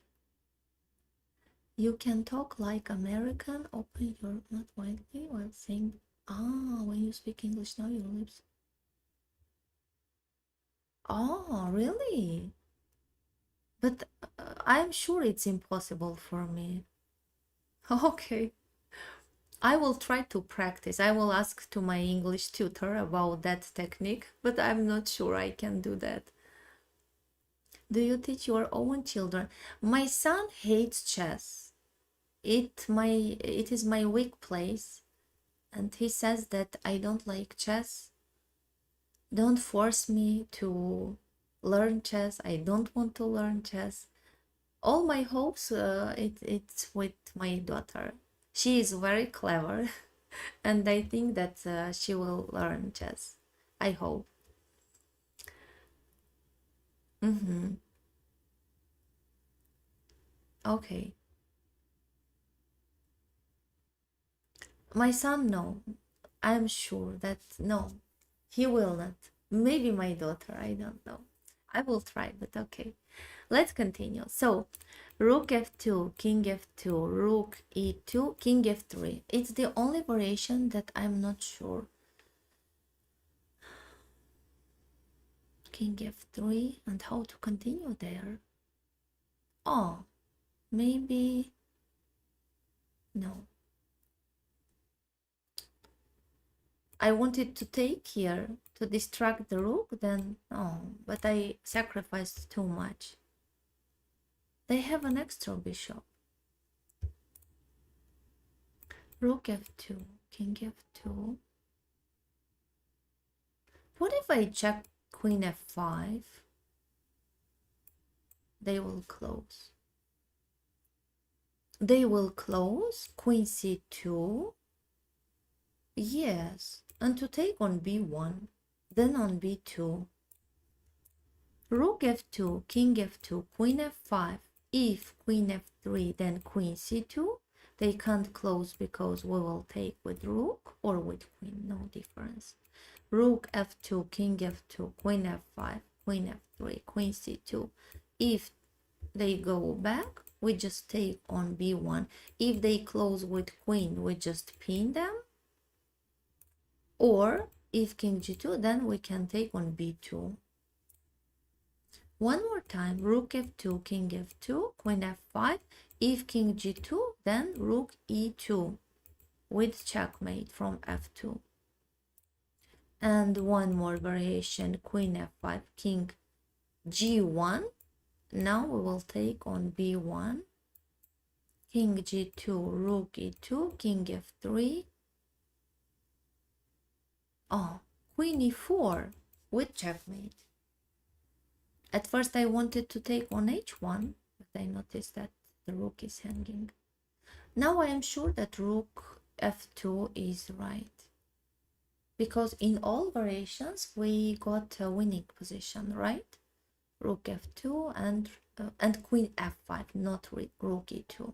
Speaker 1: You can talk like American, open your mouth widely while saying, when you speak English now, your lips. Oh, really? But I'm sure it's impossible for me. Okay. I will try to practice. I will ask to my English tutor about that technique, but I'm not sure I can do that. Do you teach your own children? My son hates chess. It is my weak place, and he says that I don't like chess. Don't force me to learn chess. I don't want to learn chess. All my hopes, it's with my daughter. She is very clever, and I think that she will learn chess. I hope. Mm-hmm. Okay. My son, no. I'm sure that no, he will not. Maybe my daughter, I don't know. I will try, but okay. Let's continue. So, rook f2, king f2, rook e2, king f3. It's the only variation that I'm not sure. King f3, and how to continue there? Oh, maybe no. I wanted to take here to distract the rook, then oh, but I sacrificed too much. They have an extra bishop. Rook f2, king f2. What if I check queen f5? They will close. They will close. Queen c2. Yes, and to take on b1, then on b2. Rook f2, king f2, queen f5. If queen f3, then queen c2. They can't close because we will take with rook or with queen, no difference. Rook f2, king f2, queen f5, queen f3, queen c2. If they go back, we just take on b1. If they close with queen, we just pin them. Or if king g2, then we can take on b2. One more time, rook f2, king f2, queen f5. If king g2, then rook e2 with checkmate from f2. And one more variation, queen f5, king g1. Now we will take on b1. King g2, rook e2, king f3. Oh, queen e4 with checkmate. At first I wanted to take on h1, but I noticed that the rook is hanging. Now I am sure that rook f2 is right, because in all variations we got a winning position, right? Rook f2 and queen f5, not rook e2.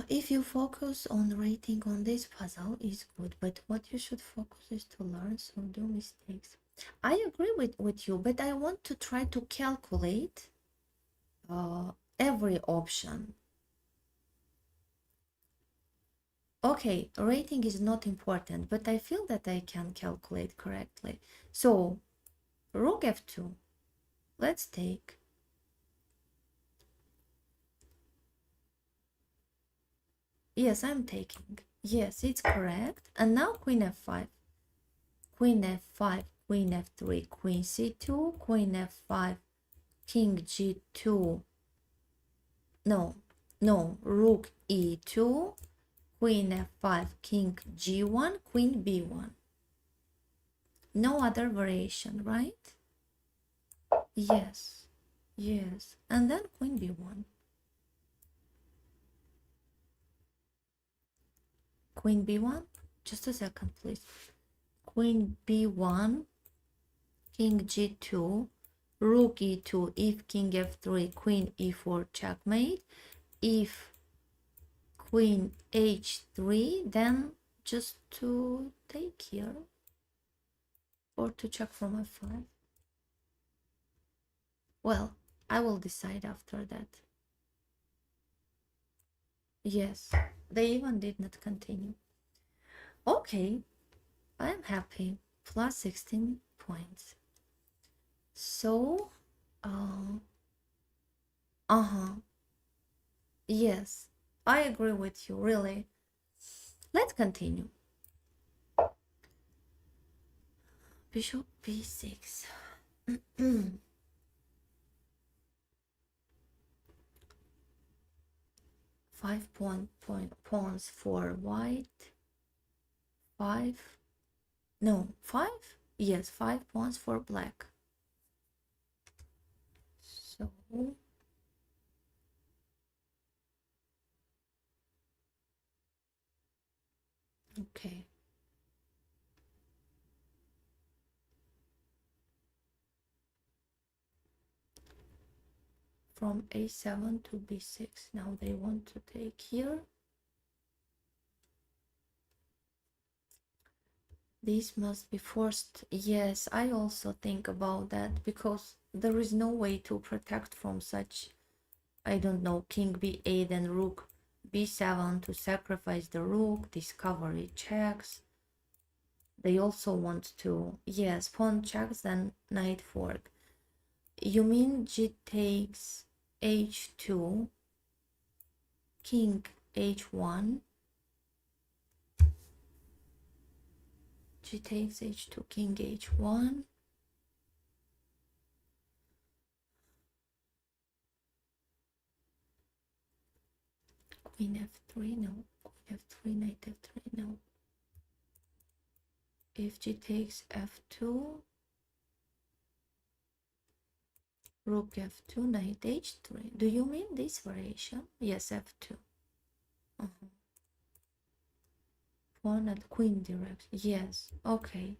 Speaker 1: If you focus on writing on this puzzle is good, but what you should focus is to learn, so do mistakes. I agree with you, but I want to try to calculate every option. Okay, rating is not important, but I feel that I can calculate correctly. So, rook f2, let's take. Yes, I'm taking. Yes, it's correct. And now queen f5. Queen f5, queen f3, queen c2, queen f5, king g2. No, rook e2, queen f5, king g1, queen b1. No other variation, right? Yes, yes. And then queen b1. Queen b1, just a second, please. Queen b1, king g2, rook e2, if king f3, queen e4, checkmate. If queen h3, then just to take here or to check from f5. Well, I will decide after that. Yes, they even did not continue. Okay, I'm happy. Plus 16 points. So, yes, I agree with you, really. Let's continue. Bishop b6. Pawns for white. 5. No, 5? Yes, 5 pawns for black. So okay. From a7 to b6. Now they want to take here. This must be forced. Yes, I also think about that, because there is no way to protect from such, I don't know, king b8 and rook b7 to sacrifice the rook, discovery checks. They also want to, yes, pawn checks, then knight fork. You mean g takes h2, king h1, g takes h2, king h1, queen f3, no, queen f3, knight f3, no. If g takes f2, rook f2, knight h3. Do you mean this variation? Yes, f2. Pawn at queen direction. Yes, okay.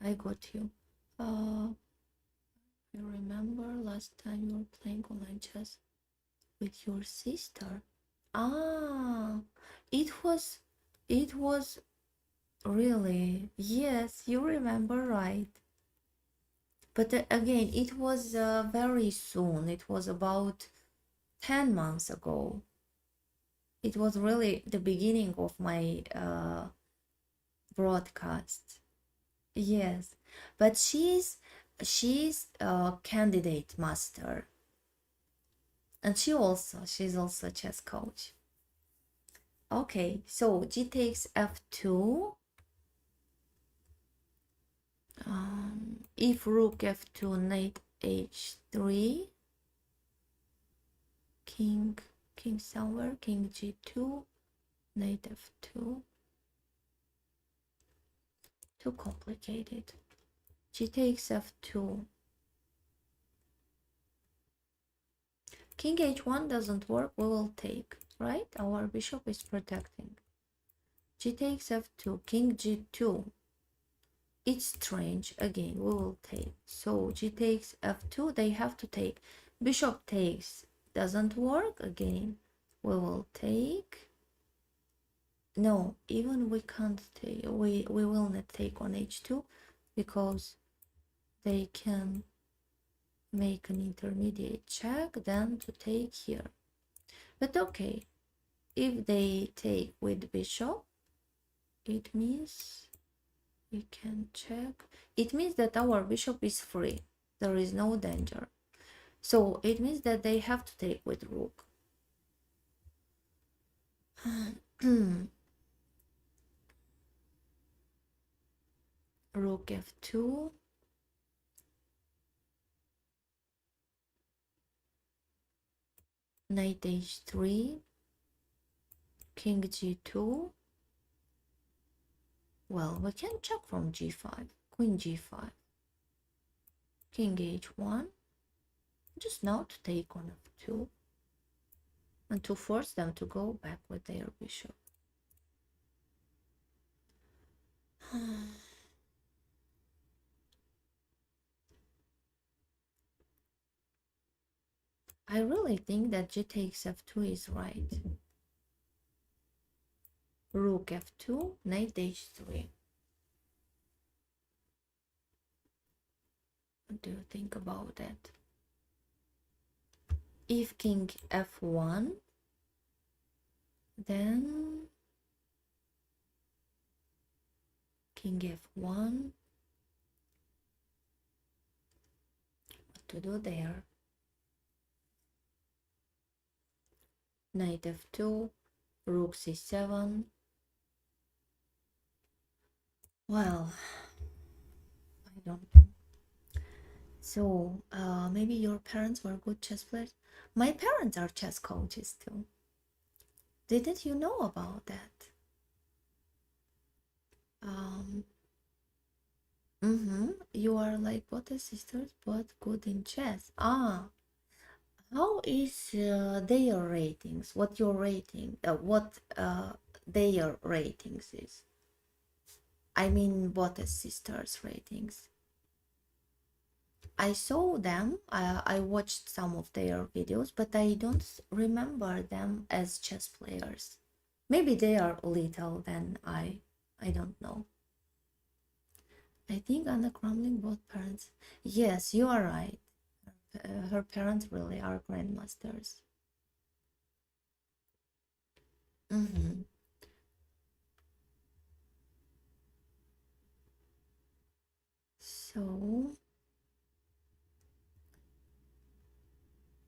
Speaker 1: I got you. You remember last time you were playing online chess with your sister? Ah, it was really, yes, you remember right. But again, it was very soon. It was about 10 months ago. It was really the beginning of my broadcast. Yes, but she's a candidate master, and she's also a chess coach. Okay, so g takes f2. If rook f2, knight h3, king somewhere, king g2, knight f2. Too complicated. G takes f2. King h1 doesn't work, we will take, right? Our bishop is protecting. G takes f2, king g2. It's strange, again, we will take. So g takes f2, they have to take. Bishop takes, doesn't work, again, we will take. No, even we can't take, we will not take on h2, because they can make an intermediate check, then to take here. But okay, if they take with bishop, it means we can check. It means that our bishop is free. There is no danger. So it means that they have to take with rook. Rook f2. Knight h3. King g2. Well, we can check from g5. Queen g5. King h1. Just now to take on f2. And to force them to go back with their bishop. I really think that g takes f2 is right. Rook f2, knight h3. What do you think about that? If king f1, then king f1. What to do there? Knight f2, rook c7. Well, I don't know. So, maybe your parents were good chess players. My parents are chess coaches too. Didn't you know about that? Um, You are like both sisters, but good in chess. How is their ratings? What your rating? What their ratings is? I mean, both sisters' ratings. I saw them. I watched some of their videos, but I don't remember them as chess players. Maybe they are little. Then I don't know. I think Anna Crumbling both parents. Yes, you are right. Her parents really are grandmasters. Mm-hmm. So,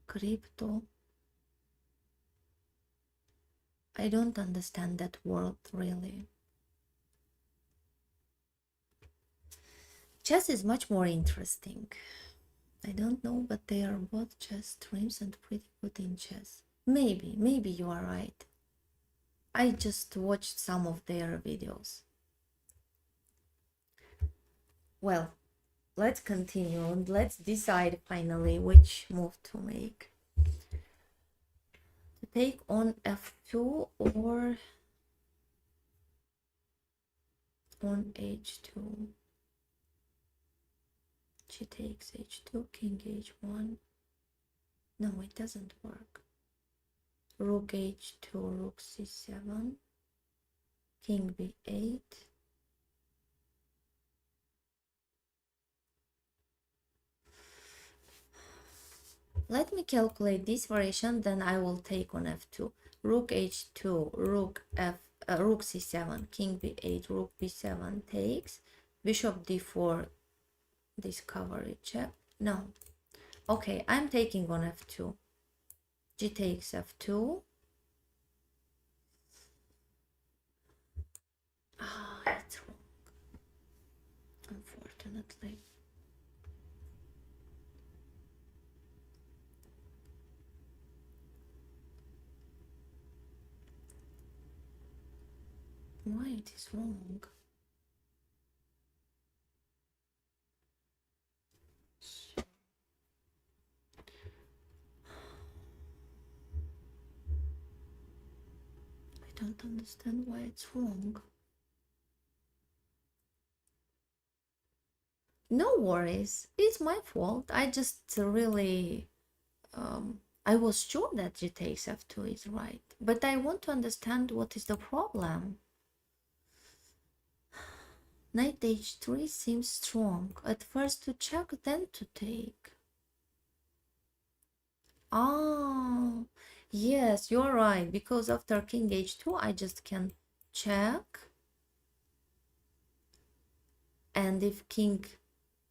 Speaker 1: crypto. I don't understand that word really. Chess is much more interesting. I don't know, but they are both chess streams and pretty good in chess. Maybe you are right. I just watched some of their videos. Well, let's continue and let's decide finally which move to make. To take on f2 or on h2. She takes h2, king h1. No, it doesn't work. Rook h2, rook c7, king b8. Let me calculate this variation, then I will take on f2. Rook h2, rook c7, king b8, rook b7 takes, bishop d4, discovery check. No. Okay, I'm taking on f2. G takes f2. It's wrong, unfortunately. Why it is wrong? I don't understand why it's wrong. No worries, it's my fault. I just really I was sure that g takes f2 is right, but I want to understand what is the problem. Knight h3 seems strong. At first to check, then to take. Ah, yes, you're right, because after king h2 I just can check, and if king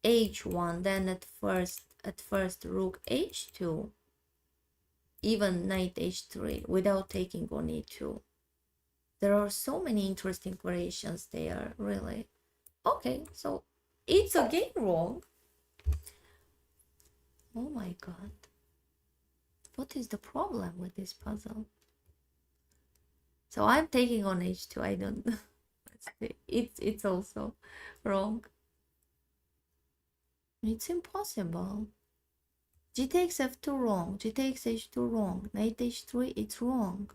Speaker 1: h1, then at first rook h2, even knight h3 without taking on e2. There are so many interesting variations there, really. Okay, so it's again wrong. Oh my god. What is the problem with this puzzle? So I'm taking on h2. I don't know. It's also wrong. It's impossible. G takes f2 wrong. G takes h2 wrong. Knight h3 it's wrong.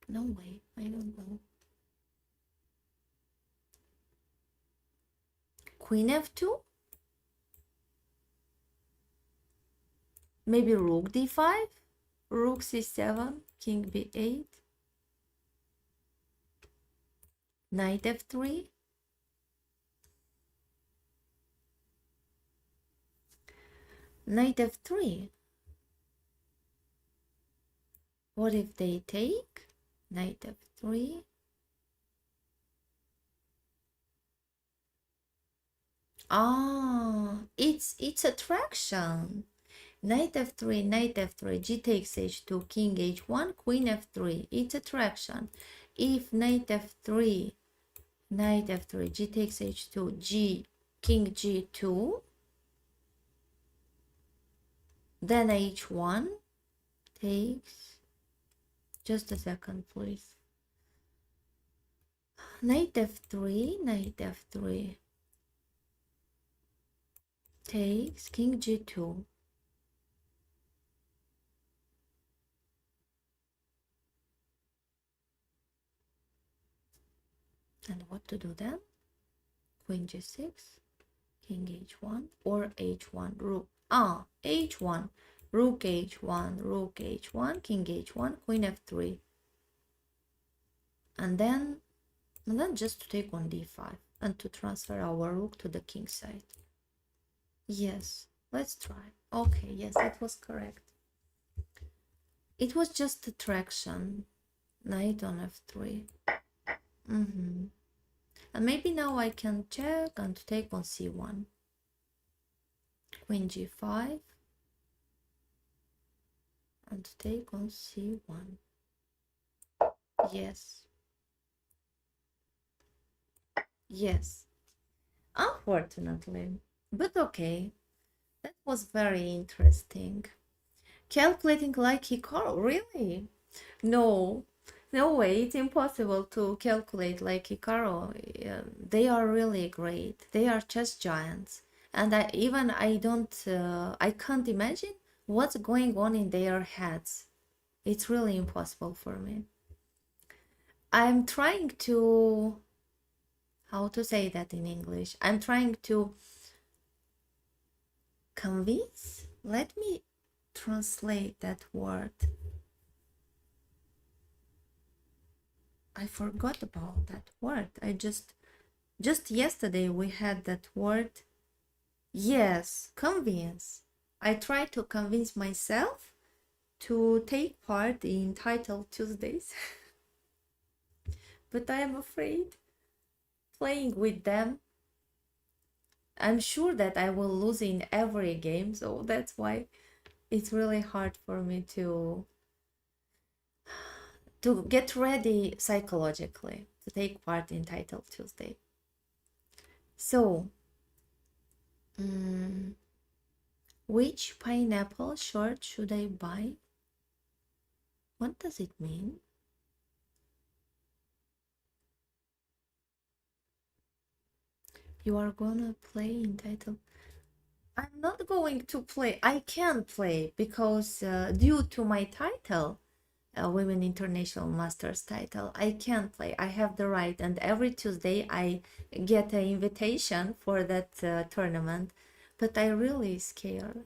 Speaker 1: No way. I don't know. Queen f2? Maybe rook d5? Rook c7, king b8. Knight f3. Knight f3. What if they take? Knight f3. It's attraction. Knight f3, knight f3, g takes h2, king h1, queen f3. It's attraction. If knight f3, Knight f3, g takes h2, king g2, then h1 takes, just a second please, knight f3 takes king g2, and what to do then? Queen g6, king h1, or h1, rook, h1, rook h1, king h1, queen f3, and then just to take on d5 and to transfer our rook to the king side. Yes, let's try. Okay, yes, it was correct. It was just attraction. Knight on f3. And maybe now I can check and take on c1. Queen g5. And take on c1. Yes. Yes. Unfortunately. But okay. That was very interesting. Calculating like Hikaru, really? No, no way, it's impossible to calculate like Hikaru. They are really great. They are chess giants. And I can't imagine what's going on in their heads. It's really impossible for me. I'm trying to, how to say that in English? I'm trying to convince. Let me translate that word. I forgot about that word. I just yesterday we had that word. Yes, convince. I try to convince myself to take part in Title Tuesdays. But I am afraid playing with them. I'm sure that I will lose in every game, so that's why it's really hard for me to get ready psychologically to take part in Title Tuesday. So, which pineapple short should I buy? What does it mean? You are gonna play in Title. I'm not going to play. I can't play because due to my title, Women International Masters title, I can't play. I have the right, and every Tuesday I get an invitation for that tournament, but I really scared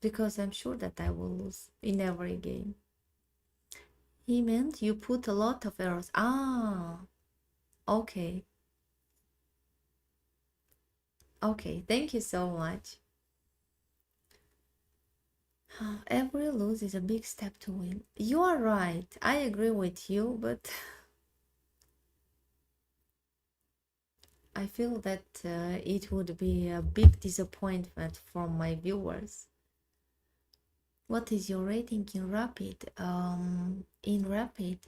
Speaker 1: because I'm sure that I will lose in every game. He meant you put a lot of errors. Okay. Okay, thank you so much. Every lose is a big step to win. You are right. I agree with you, but I feel that it would be a big disappointment from my viewers. What is your rating in Rapid? In Rapid,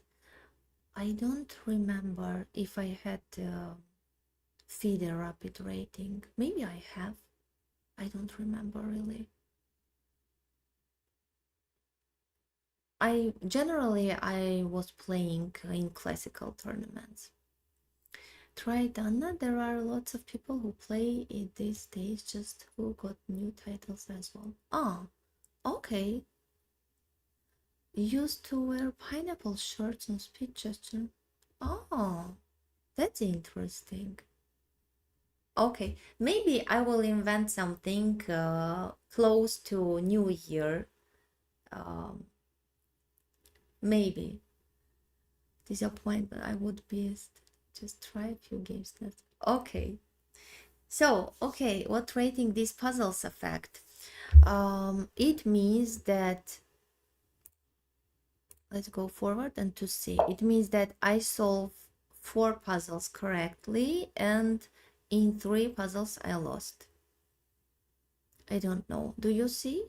Speaker 1: I don't remember if I had FIDE Rapid rating. Maybe I have. I don't remember really. I was playing in classical tournaments. Try Dana. There are lots of people who play it these days, just who got new titles as well. Okay. Used to wear pineapple shirts on speed gesture. That's interesting. Okay, maybe I will invent something close to New Year. Maybe. Disappointment. I would be just try a few games. Okay. So, okay, what rating these puzzles affect? It means that, let's go forward and to see. It means that I solve 4 puzzles correctly, and in 3 puzzles I lost. I don't know. Do you see?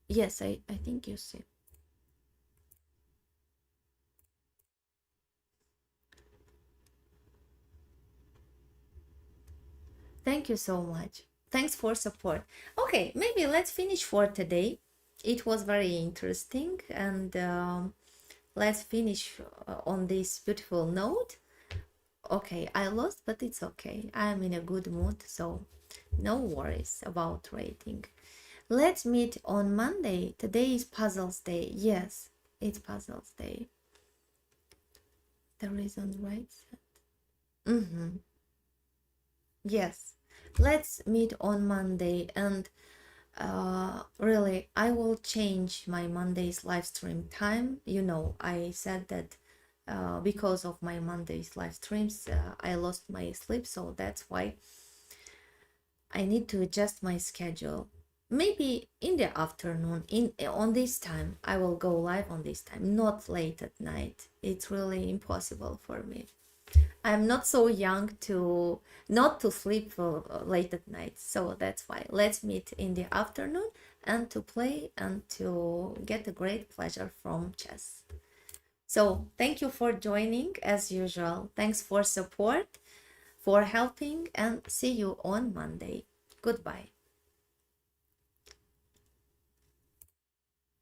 Speaker 1: Yes, I think you see. Thank you so much. Thanks for support. Okay, maybe let's finish for today. It was very interesting, and let's finish on this beautiful note. Okay, I lost, but it's okay. I'm in a good mood, so no worries about rating. Let's meet on Monday. Today is Puzzles Day. Yes, it's Puzzles Day. The reason, right? Mm-hmm. Yes. Let's meet on Monday, and really, I will change my Monday's live stream time. You know, I said that because of my Monday's live streams, I lost my sleep, so that's why I need to adjust my schedule. Maybe in the afternoon, in on this time, I will go live on this time, not late at night. It's really impossible for me. I'm not so young to not to sleep late at night, so that's why let's meet in the afternoon and to play and to get a great pleasure from chess. So thank you for joining as usual. Thanks for support, for helping, and see you on Monday. Goodbye.